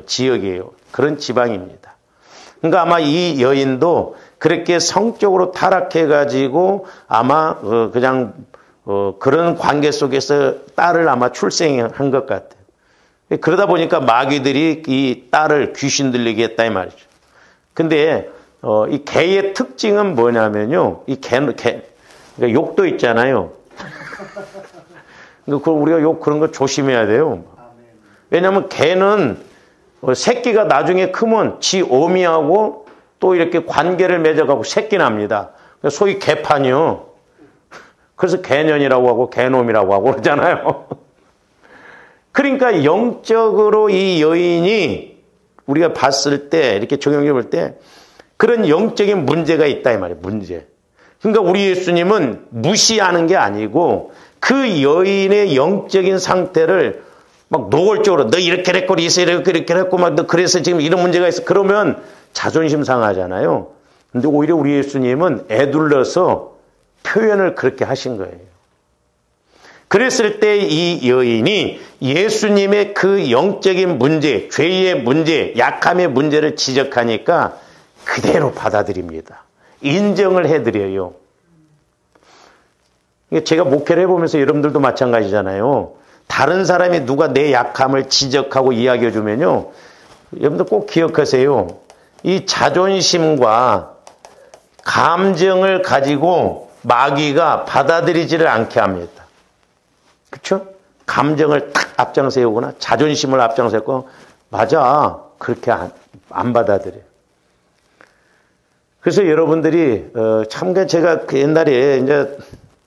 지역이에요. 그런 지방입니다. 그러니까 아마 이 여인도 그렇게 성적으로 타락해가지고 아마 그냥 그런 관계 속에서 딸을 아마 출생한 것 같아요. 그러다 보니까 마귀들이 이 딸을 귀신 들리게 했다 이 말이죠. 근데 이 개의 특징은 뭐냐면요. 이 그러니까 욕도 있잖아요. 우리가 그런 거 조심해야 돼요. 왜냐하면 개는 새끼가 나중에 크면 지 어미하고 또 이렇게 관계를 맺어가고 새끼 납니다. 소위 개판이요. 그래서 개년이라고 하고 개놈이라고 하고 그러잖아요. 그러니까 영적으로 이 여인이 우리가 봤을 때 이렇게 적용해 볼 때 그런 영적인 문제가 있다 이 말이에요. 문제. 그러니까 우리 예수님은 무시하는 게 아니고 그 여인의 영적인 상태를 막 노골적으로 너 이렇게 했고 이렇게 했고 막 너 그래서 지금 이런 문제가 있어. 그러면 자존심 상하잖아요. 근데 오히려 우리 예수님은 애둘러서 표현을 그렇게 하신 거예요. 그랬을 때 이 여인이 예수님의 그 영적인 문제, 죄의 문제, 약함의 문제를 지적하니까 그대로 받아들입니다. 인정을 해드려요. 제가 목회를 해보면서 여러분들도 마찬가지잖아요. 다른 사람이 누가 내 약함을 지적하고 이야기해주면요. 여러분들 꼭 기억하세요. 이 자존심과 감정을 가지고 마귀가 받아들이지를 않게 합니다. 그렇죠? 감정을 딱 앞장세우거나 자존심을 앞장세우고 맞아. 그렇게 안 받아들여요. 그래서 여러분들이 참 제가 옛날에 이제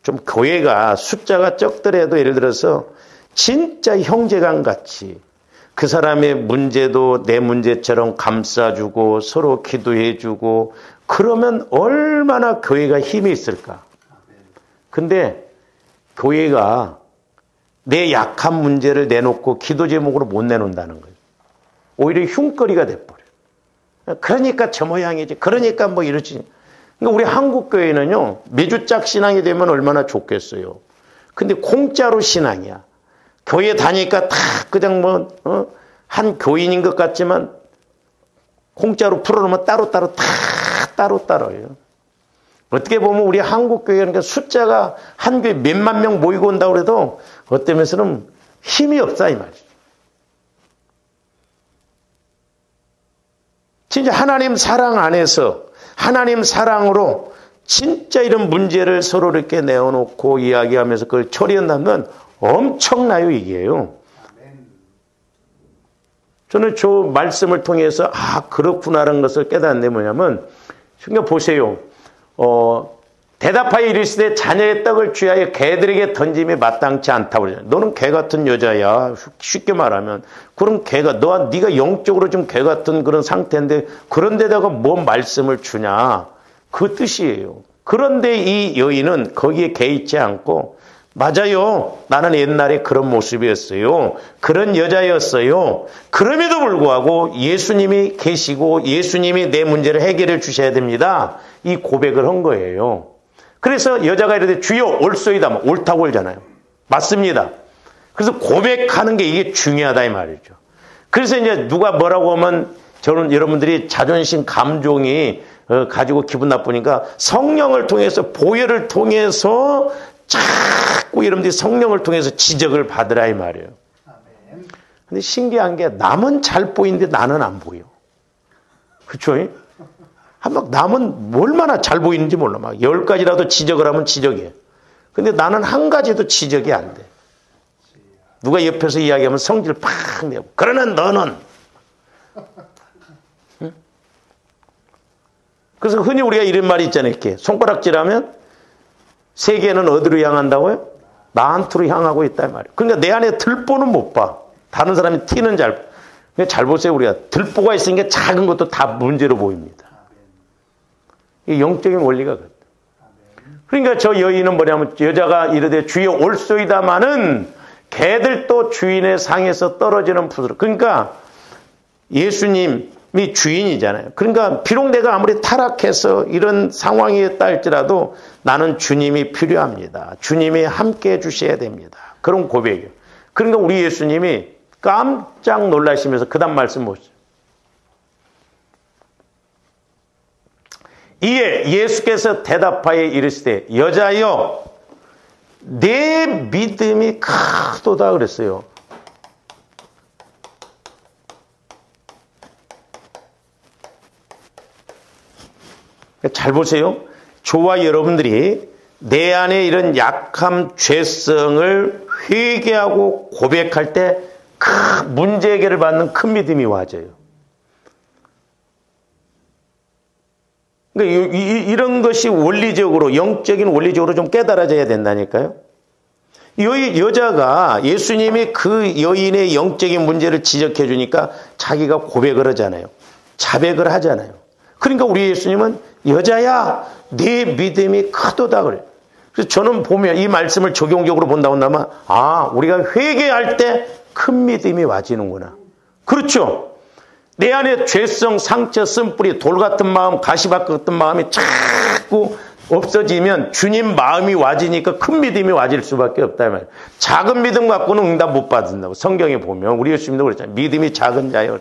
좀 교회가 숫자가 적더라도 예를 들어서 진짜 형제간 같이 그 사람의 문제도 내 문제처럼 감싸주고 서로 기도해주고 그러면 얼마나 교회가 힘이 있을까. 근데 교회가 내 약한 문제를 내놓고 기도 제목으로 못 내놓는다는 거예요. 오히려 흉거리가 돼버려요. 그러니까 저 모양이지. 그러니까 뭐 이러지. 그러니까 우리 한국교회는요. 매주짝 신앙이 되면 얼마나 좋겠어요. 근데 공짜로 신앙이야. 교회 다니까 다 그냥 한 교인인 것 같지만 공짜로 풀어놓으면 따로따로 다 따로따로예요. 어떻게 보면 우리 한국교회는 숫자가 한 교회 몇만 명 모이고 온다고 해도 어떤 면에서는 힘이 없다 이 말이죠. 진짜 하나님 사랑 안에서 하나님 사랑으로 진짜 이런 문제를 서로 이렇게 내어놓고 이야기하면서 그걸 처리한다면 엄청나요, 이게요. 저는 저 말씀을 통해서 그렇구나라는 것을 깨닫는데 뭐냐면, 그러니까 보세요. 대답하여 이르시되 자녀의 떡을 취하여 개들에게 던짐이 마땅치 않다고 그러잖아요. 너는 개 같은 여자야. 쉽게 말하면. 그럼 네가 영적으로 좀 개 같은 그런 상태인데 그런 데다가 뭔 말씀을 주냐. 그 뜻이에요. 그런데 이 여인은 거기에 개의치 않고 맞아요. 나는 옛날에 그런 모습이었어요. 그런 여자였어요. 그럼에도 불구하고 예수님이 계시고 예수님이 내 문제를 해결해 주셔야 됩니다. 이 고백을 한 거예요. 그래서 여자가 이르되 주여 옳소이다. 옳다고 그러잖아요. 맞습니다. 그래서 고백하는 게 이게 중요하다 이 말이죠. 그래서 이제 누가 뭐라고 하면 저는 여러분들이 자존심 감정이 가지고 기분 나쁘니까 성령을 통해서 보혈을 통해서 자꾸 여러분들이 성령을 통해서 지적을 받으라 이 말이에요. 근데 신기한 게 남은 잘 보이는데 나는 안 보여. 그렇죠? 막 남은 얼마나 잘 보이는지 몰라. 막 10가지라도 지적을 하면 지적해. 근데 나는 한 가지도 지적이 안 돼. 누가 옆에서 이야기하면 성질 팍 내고. 그러나 너는. 응? 그래서 흔히 우리가 이런 말이 있잖아요. 이렇게 손가락질하면 세계는 어디로 향한다고요? 나한테로 향하고 있다 이 말이에요. 그러니까 내 안에 들보는 못 봐. 다른 사람이 티는 잘 봐. 그러니까 잘 보세요. 우리가 들보가 있으니까 작은 것도 다 문제로 보입니다. 이 영적인 원리가 그렇다. 그러니까 저 여인은 뭐냐면 여자가 이르되 주여 옳소이다마는 개들도 주인의 상에서 떨어지는 푸들. 그러니까 예수님이 주인이잖아요. 그러니까 비록 내가 아무리 타락해서 이런 상황이었다 할지라도 나는 주님이 필요합니다. 주님이 함께 해주셔야 됩니다. 그런 고백이에요. 그러니까 우리 예수님이 깜짝 놀라시면서 그 다음 말씀 보시죠. 이에 예수께서 대답하여 이르시되 여자여 내 믿음이 크도다 그랬어요. 잘 보세요. 저와 여러분들이 내 안에 이런 약함, 죄성을 회개하고 고백할 때 큰 문제 해결을 받는 큰 믿음이 와져요. 그러니까 이런 것이 원리적으로, 영적인 원리적으로 좀 깨달아져야 된다니까요. 여자가 예수님이 그 여인의 영적인 문제를 지적해 주니까 자기가 고백을 하잖아요. 자백을 하잖아요. 그러니까 우리 예수님은 여자야, 네 믿음이 크도다 그래요. 그래서 저는 보면 이 말씀을 적용적으로 본다고 한다면 우리가 회개할 때 큰 믿음이 와지는구나. 그렇죠. 내 안에 죄성, 상처, 쓴뿌리, 돌 같은 마음, 가시밭 같은 마음이 자꾸 없어지면 주님 마음이 와지니까 큰 믿음이 와질 수밖에 없다. 말이에요. 작은 믿음 갖고는 응답 못 받는다고. 성경에 보면 우리 예수님도 그랬잖아요. 믿음이 작은 자요.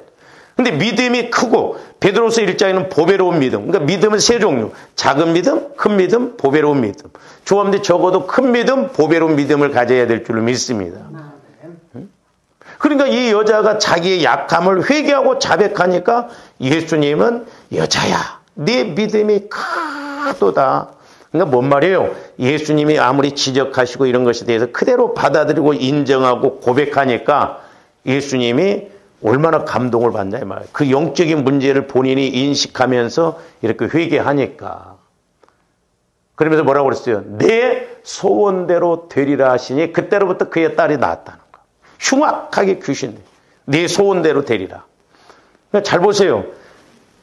근데 믿음이 크고 베드로서 1장에는 보배로운 믿음. 그러니까 믿음은 세 종류. 작은 믿음, 큰 믿음, 보배로운 믿음. 조합원들이 적어도 큰 믿음, 보배로운 믿음을 가져야 될 줄로 믿습니다. 그러니까 이 여자가 자기의 약함을 회개하고 자백하니까 예수님은 여자야, 네 믿음이 크도다. 그러니까 뭔 말이에요? 예수님이 아무리 지적하시고 이런 것에 대해서 그대로 받아들이고 인정하고 고백하니까 예수님이 얼마나 감동을 받냐 이 말이에요. 그 영적인 문제를 본인이 인식하면서 이렇게 회개하니까. 그러면서 뭐라고 그랬어요? 내 소원대로 되리라 하시니 그때로부터 그의 딸이 낳았다는 거. 흉악하게 귀신. 내 소원대로 되리라. 그러니까 잘 보세요.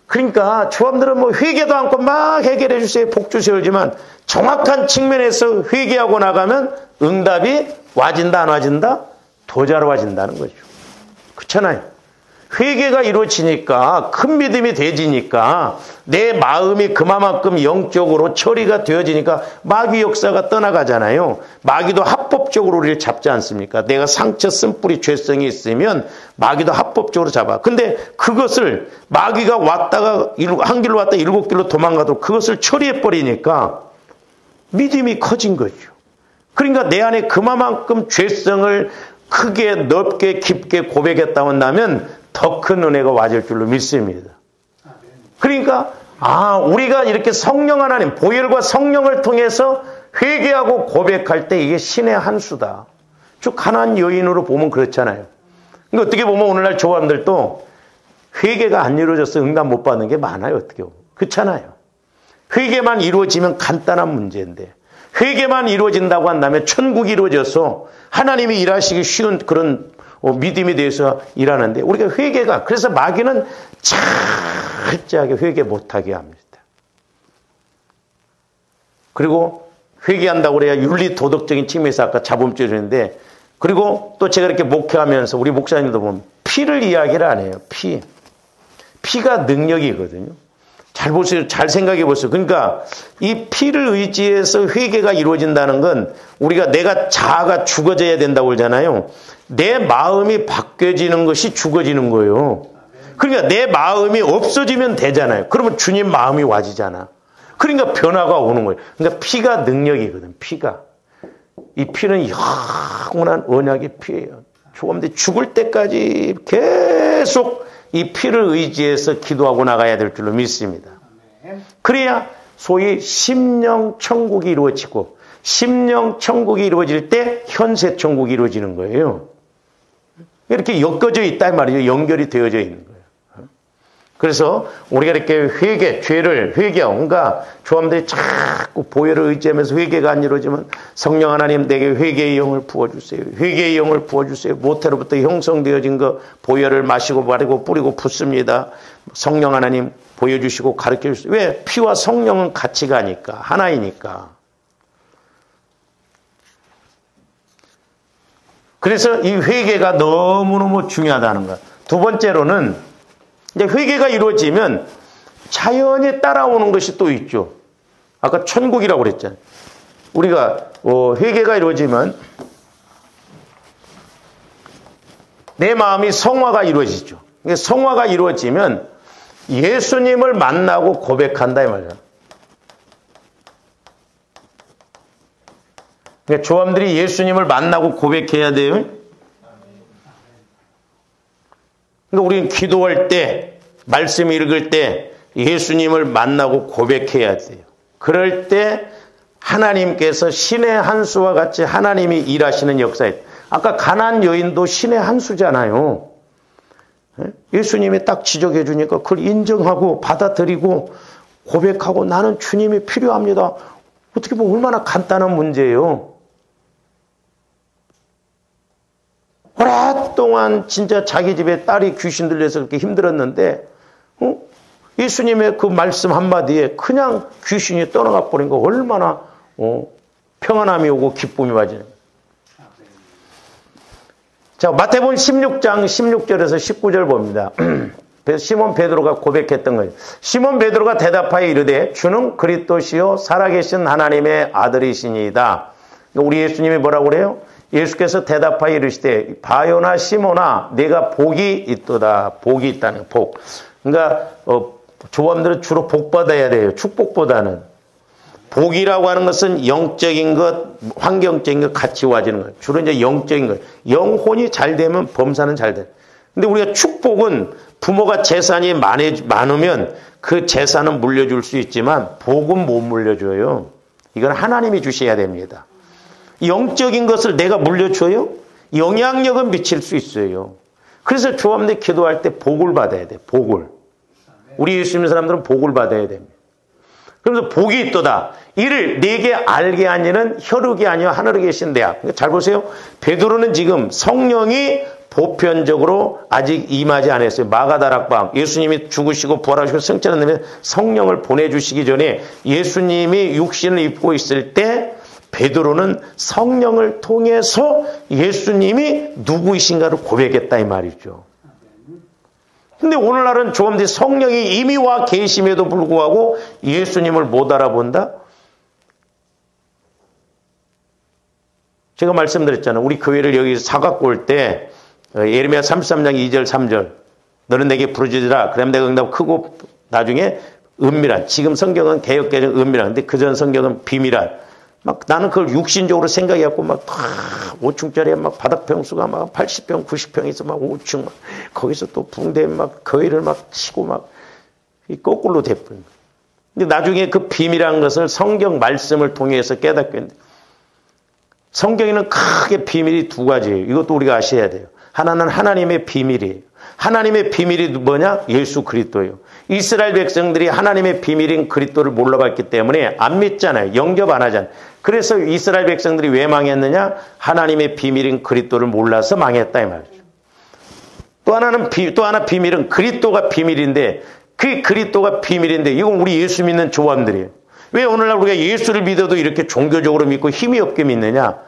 그러니까 조합들은 뭐 회개도 않고 막 해결해 주세요. 복 주세요. 그러지만 정확한 측면에서 회개하고 나가면 응답이 와진다 안 와진다? 더 잘 와진다는 거죠. 그렇잖아요. 회개가 이루어지니까 큰 믿음이 되지니까 내 마음이 그만큼 영적으로 처리가 되어지니까 마귀 역사가 떠나가잖아요. 마귀도 합법적으로 우리를 잡지 않습니까? 내가 상처 쓴뿌리 죄성이 있으면 마귀도 합법적으로 잡아. 근데 그것을 마귀가 왔다가 한 길로 왔다 7길로 도망가도 그것을 처리해버리니까 믿음이 커진 거죠. 그러니까 내 안에 그만큼 죄성을 크게 넓게 깊게 고백했다 한다면 더 큰 은혜가 와질 줄로 믿습니다. 그러니까 우리가 이렇게 성령 하나님, 보혈과 성령을 통해서 회개하고 고백할 때 이게 신의 한 수다. 쭉 가난한 여인으로 보면 그렇잖아요. 그러니까 어떻게 보면 오늘날 조합들도 회개가 안 이루어져서 응답 못 받는 게 많아요. 어떻게 보면. 그렇잖아요. 회개만 이루어지면 간단한 문제인데 회개만 이루어진다고 한다면 천국이 이루어져서 하나님이 일하시기 쉬운 그런 믿음에 대해서 일하는데 우리가 회개가 그래서 마귀는 철저하게 회개 못하게 합니다. 그리고 회개한다고 그래야 윤리 도덕적인 측면에서 아까 자범죄였는데 그리고 또 제가 이렇게 목회하면서 우리 목사님도 보면 피를 이야기를 안 해요. 피가 능력이거든요. 잘 보세요. 잘 생각해 보세요. 그러니까 이 피를 의지해서 회개가 이루어진다는 건 우리가 내가 자아가 죽어져야 된다고 그러잖아요. 내 마음이 바뀌어지는 것이 죽어지는 거예요. 그러니까 내 마음이 없어지면 되잖아요. 그러면 주님 마음이 와지잖아. 그러니까 변화가 오는 거예요. 그러니까 피가 능력이거든. 피가. 이 피는 영원한 언약의 피예요. 조금데 죽을 때까지 계속 이 피를 의지해서 기도하고 나가야 될 줄로 믿습니다. 그래야 소위 심령 천국이 이루어지고 심령 천국이 이루어질 때 현세 천국이 이루어지는 거예요. 이렇게 엮어져 있단 말이죠. 연결이 되어져 있는 거예요. 그래서 우리가 이렇게 회개, 죄를 회개하고 그러니까 조함들이 자꾸 보혈을 의지하면서 회개가 안 이루어지면 성령 하나님 내게 회개의 영을 부어주세요. 회개의 영을 부어주세요. 모태로부터 형성되어진 거 보혈을 마시고 바르고 뿌리고 붓습니다. 성령 하나님 보여주시고 가르쳐주세요. 왜? 피와 성령은 같이 가니까 하나이니까. 그래서 이 회개가 너무너무 중요하다는 거야. 두 번째로는 이제 회개가 이루어지면 자연히 따라오는 것이 또 있죠. 아까 천국이라고 그랬잖아요. 우리가 회개가 이루어지면 내 마음이 성화가 이루어지죠. 성화가 이루어지면 예수님을 만나고 고백한다 이 말이야. 그러니까 조함들이 예수님을 만나고 고백해야 돼요. 그러니까 우리는 기도할 때, 말씀 읽을 때 예수님을 만나고 고백해야 돼요. 그럴 때 하나님께서 신의 한 수와 같이 하나님이 일하시는 역사에 아까 가난한 여인도 신의 한 수잖아요. 예수님이 딱 지적해 주니까 그걸 인정하고 받아들이고 고백하고 나는 주님이 필요합니다. 어떻게 보면 얼마나 간단한 문제예요. 오랫동안 진짜 자기 집에 딸이 귀신 들려서 그렇게 힘들었는데 예수님의 그 말씀 한마디에 그냥 귀신이 떠나가 버린 거 얼마나 평안함이 오고 기쁨이 와지는 거예요. 자, 마태복음 16장 16절에서 19절 봅니다. 시몬 베드로가 고백했던 거예요. 시몬 베드로가 대답하여 이르되 주는 그리스도시요 살아계신 하나님의 아들이시니이다. 우리 예수님이 뭐라고 그래요? 예수께서 대답하여 이르시되 바요나 시몬아 네가 복이 있도다. 복이 있다는 복. 그러니까 조범들은 주로 복 받아야 돼요. 축복보다는. 복이라고 하는 것은 영적인 것, 환경적인 것 같이 와지는 거예요. 주로 이제 영적인 것. 영혼이 잘 되면 범사는 잘 돼. 근데 우리가 축복은 부모가 재산이 많으면 그 재산은 물려줄 수 있지만 복은 못 물려줘요. 이건 하나님이 주셔야 됩니다. 영적인 것을 내가 물려줘요? 영향력은 미칠 수 있어요. 그래서 조합내 기도할 때 복을 받아야 돼. 복을. 우리 예수 믿는 사람들은 복을 받아야 됩니다. 그래서 복이 있도다. 이를 내게 알게 하니는 혈육이 아니요 하늘에 계신 내야. 잘 보세요. 베드로는 지금 성령이 보편적으로 아직 임하지 않았어요. 마가다락방 예수님이 죽으시고 부활하시고 성찬을 내면 성령을 보내주시기 전에 예수님이 육신을 입고 있을 때 베드로는 성령을 통해서 예수님이 누구이신가를 고백했다 이 말이죠. 근데 오늘날은 조금들 성령이 이미 와 계심에도 불구하고 예수님을 못 알아본다? 제가 말씀드렸잖아요. 우리 교회를 여기 사갖고 올 때 예레미야 33장 2절 3절 너는 내게 부르짖으라. 그러면 내가 응답 크고 나중에 은밀한 지금 성경은 개역개정 은밀한 근데 그전 성경은 비밀한 막 나는 그걸 육신적으로 생각해갖고 막 5층짜리에 막 바닥 평수가 막 80평, 90평 있어 막 5층 막 거기서 또 붕대 막 거위를 막 치고 막 이 거꾸로 대뿐. 근데 나중에 그 비밀이라는 것을 성경 말씀을 통해서 깨닫게 됩니다. 성경에는 크게 비밀이 두 가지예요. 이것도 우리가 아셔야 돼요. 하나는 하나님의 비밀이에요. 하나님의 비밀이 뭐냐? 예수 그리스도예요. 이스라엘 백성들이 하나님의 비밀인 그리스도를 몰라봤기 때문에 안 믿잖아요. 영접 안 하잖아요. 그래서 이스라엘 백성들이 왜 망했느냐? 하나님의 비밀인 그리스도를 몰라서 망했다 이 말이죠. 또 하나 비밀은 그리스도가 비밀인데, 그 그리스도가 비밀인데 이건 우리 예수 믿는 조합들이에요. 왜 오늘날 우리가 예수를 믿어도 이렇게 종교적으로 믿고 힘이 없게 믿느냐?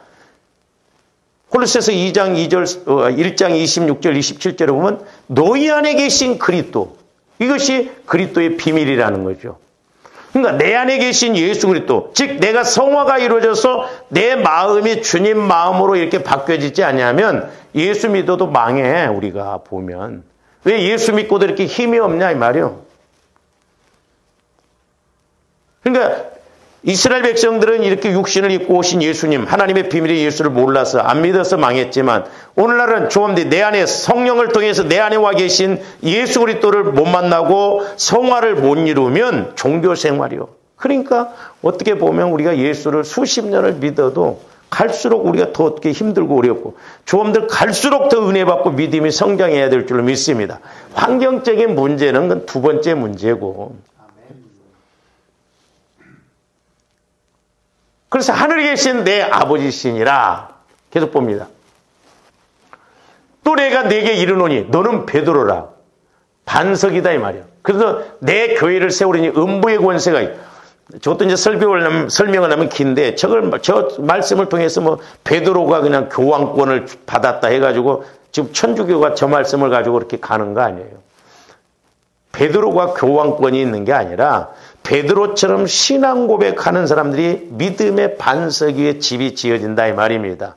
콜로새서 2장 2절, 1장 26절, 27절에 보면 너희 안에 계신 그리스도, 이것이 그리스도의 비밀이라는 거죠. 그러니까 내 안에 계신 예수 그리스도, 즉 내가 성화가 이루어져서 내 마음이 주님 마음으로 이렇게 바뀌어지지 않냐면 예수 믿어도 망해. 우리가 보면 왜 예수 믿고도 이렇게 힘이 없냐 이 말이요. 그러니까 이스라엘 백성들은 이렇게 육신을 입고 오신 예수님, 하나님의 비밀의 예수를 몰라서 안 믿어서 망했지만 오늘날은 조금더 내 안에 성령을 통해서 내 안에 와 계신 예수 그리스도를 못 만나고 성화를 못 이루면 종교 생활이요. 그러니까 어떻게 보면 우리가 예수를 수십 년을 믿어도 갈수록 우리가 더 어떻게 힘들고 어렵고 조금들 갈수록 더 은혜 받고 믿음이 성장해야 될 줄로 믿습니다. 환경적인 문제는 그건 두 번째 문제고, 그래서 하늘에 계신 내 아버지시니라 계속 봅니다. 또 내가 네게 이르노니 너는 베드로라 반석이다 이 말이야. 그래서 내 교회를 세우리니 음부의 권세가 있다. 저것도 이제 설명을 하면 긴데 저 말씀을 통해서 뭐 베드로가 그냥 교황권을 받았다 해가지고 지금 천주교가 저 말씀을 가지고 그렇게 가는 거 아니에요. 베드로가 교황권이 있는 게 아니라 베드로처럼 신앙 고백하는 사람들이 믿음의 반석 위에 집이 지어진다 이 말입니다.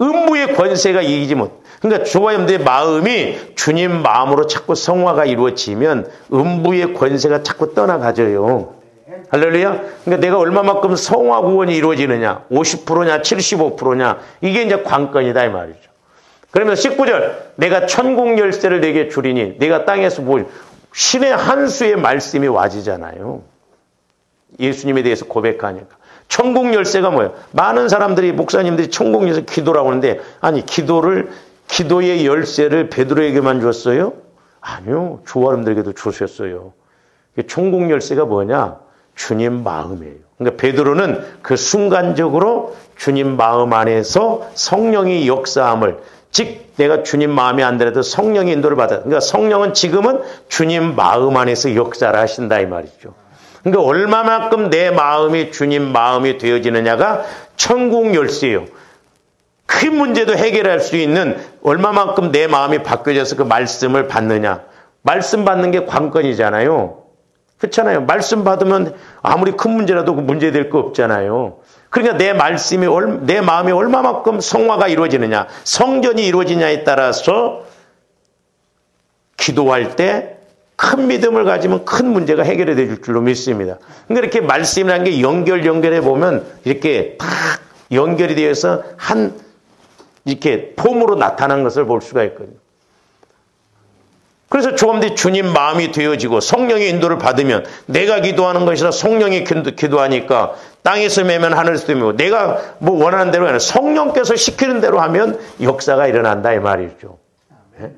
음부의 권세가 이기지 못. 그러니까 저와 여러분들의 마음이 주님 마음으로 자꾸 성화가 이루어지면 음부의 권세가 자꾸 떠나가져요. 할렐루야. 그러니까 내가 얼마만큼 성화 구원이 이루어지느냐, 50%냐 75%냐, 이게 이제 관건이다 이 말이죠. 그러면서 19절, 내가 천국 열쇠를 내게 주리니 내가 땅에서 뭘, 신의 한 수의 말씀이 와지잖아요. 예수님에 대해서 고백하니까. 천국 열쇠가 뭐예요? 많은 사람들이, 목사님들이 천국 열쇠 기도라고 하는데, 아니 기도의 열쇠를 베드로에게만 줬어요? 아니요. 주와름들에게도 주셨어요. 천국 열쇠가 뭐냐? 주님 마음이에요. 그러니까 베드로는 그 순간적으로 주님 마음 안에서 성령이 역사함을, 즉 내가 주님 마음에 안 들어도 성령의 인도를 받아. 그러니까 성령은 지금은 주님 마음 안에서 역사를 하신다 이 말이죠. 그러니까 얼마만큼 내 마음이 주님 마음이 되어지느냐가 천국 열쇠예요. 큰 문제도 해결할 수 있는 얼마만큼 내 마음이 바뀌어져서 그 말씀을 받느냐. 말씀 받는 게 관건이잖아요. 그렇잖아요. 말씀 받으면 아무리 큰 문제라도 그 문제 될 거 없잖아요. 그러니까 내 마음이 얼마만큼 성화가 이루어지느냐, 성전이 이루어지냐에 따라서 기도할 때 큰 믿음을 가지면 큰 문제가 해결이 될 줄로 믿습니다. 그러니까 이렇게 말씀이라는 게 연결해 보면 이렇게 딱 연결이 되어서 이렇게 폼으로 나타난 것을 볼 수가 있거든요. 그래서 조금 더 주님 마음이 되어지고 성령의 인도를 받으면 내가 기도하는 것이라 성령이 기도하니까 땅에서 매면 하늘에서 매고 내가 뭐 원하는 대로 하는 성령께서 시키는 대로 하면 역사가 일어난다 이 말이죠. 네?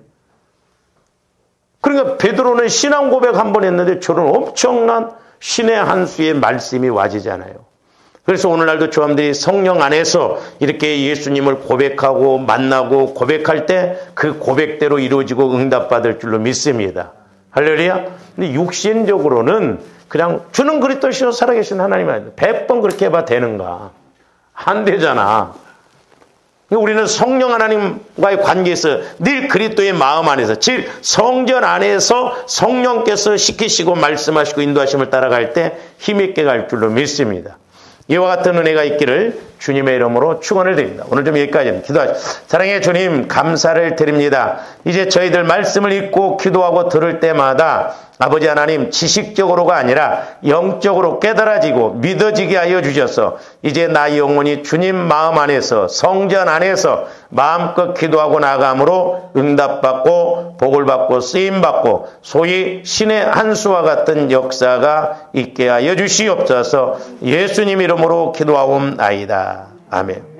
그러니까 베드로는 신앙 고백 한 번 했는데 저런 엄청난 신의 한 수의 말씀이 와지잖아요. 그래서 오늘날도 저함들이 성령 안에서 이렇게 예수님을 고백하고 만나고 고백할 때 그 고백대로 이루어지고 응답받을 줄로 믿습니다. 할렐루야. 근데 육신적으로는 그냥 주는 그리스도시요 살아계신 하나님 아니에요. 100번 그렇게 해봐 되는가? 안 되잖아. 우리는 성령 하나님과의 관계에서 늘 그리스도의 마음 안에서, 즉 성전 안에서 성령께서 시키시고 말씀하시고 인도하심을 따라갈 때 힘있게 갈 줄로 믿습니다. 이와 같은 은혜가 있기를 주님의 이름으로 축원을 드립니다. 오늘 좀 여기까지는 기도하죠. 사랑의 주님, 감사를 드립니다. 이제 저희들 말씀을 읽고 기도하고 들을 때마다 아버지 하나님, 지식적으로가 아니라 영적으로 깨달아지고 믿어지게 하여 주셔서 이제 나의 영혼이 주님 마음 안에서, 성전 안에서 마음껏 기도하고 나감으로 응답받고 복을 받고 쓰임받고 소위 신의 한 수와 같은 역사가 있게 하여 주시옵소서. 예수님 이름으로 기도하옵나이다. 아멘.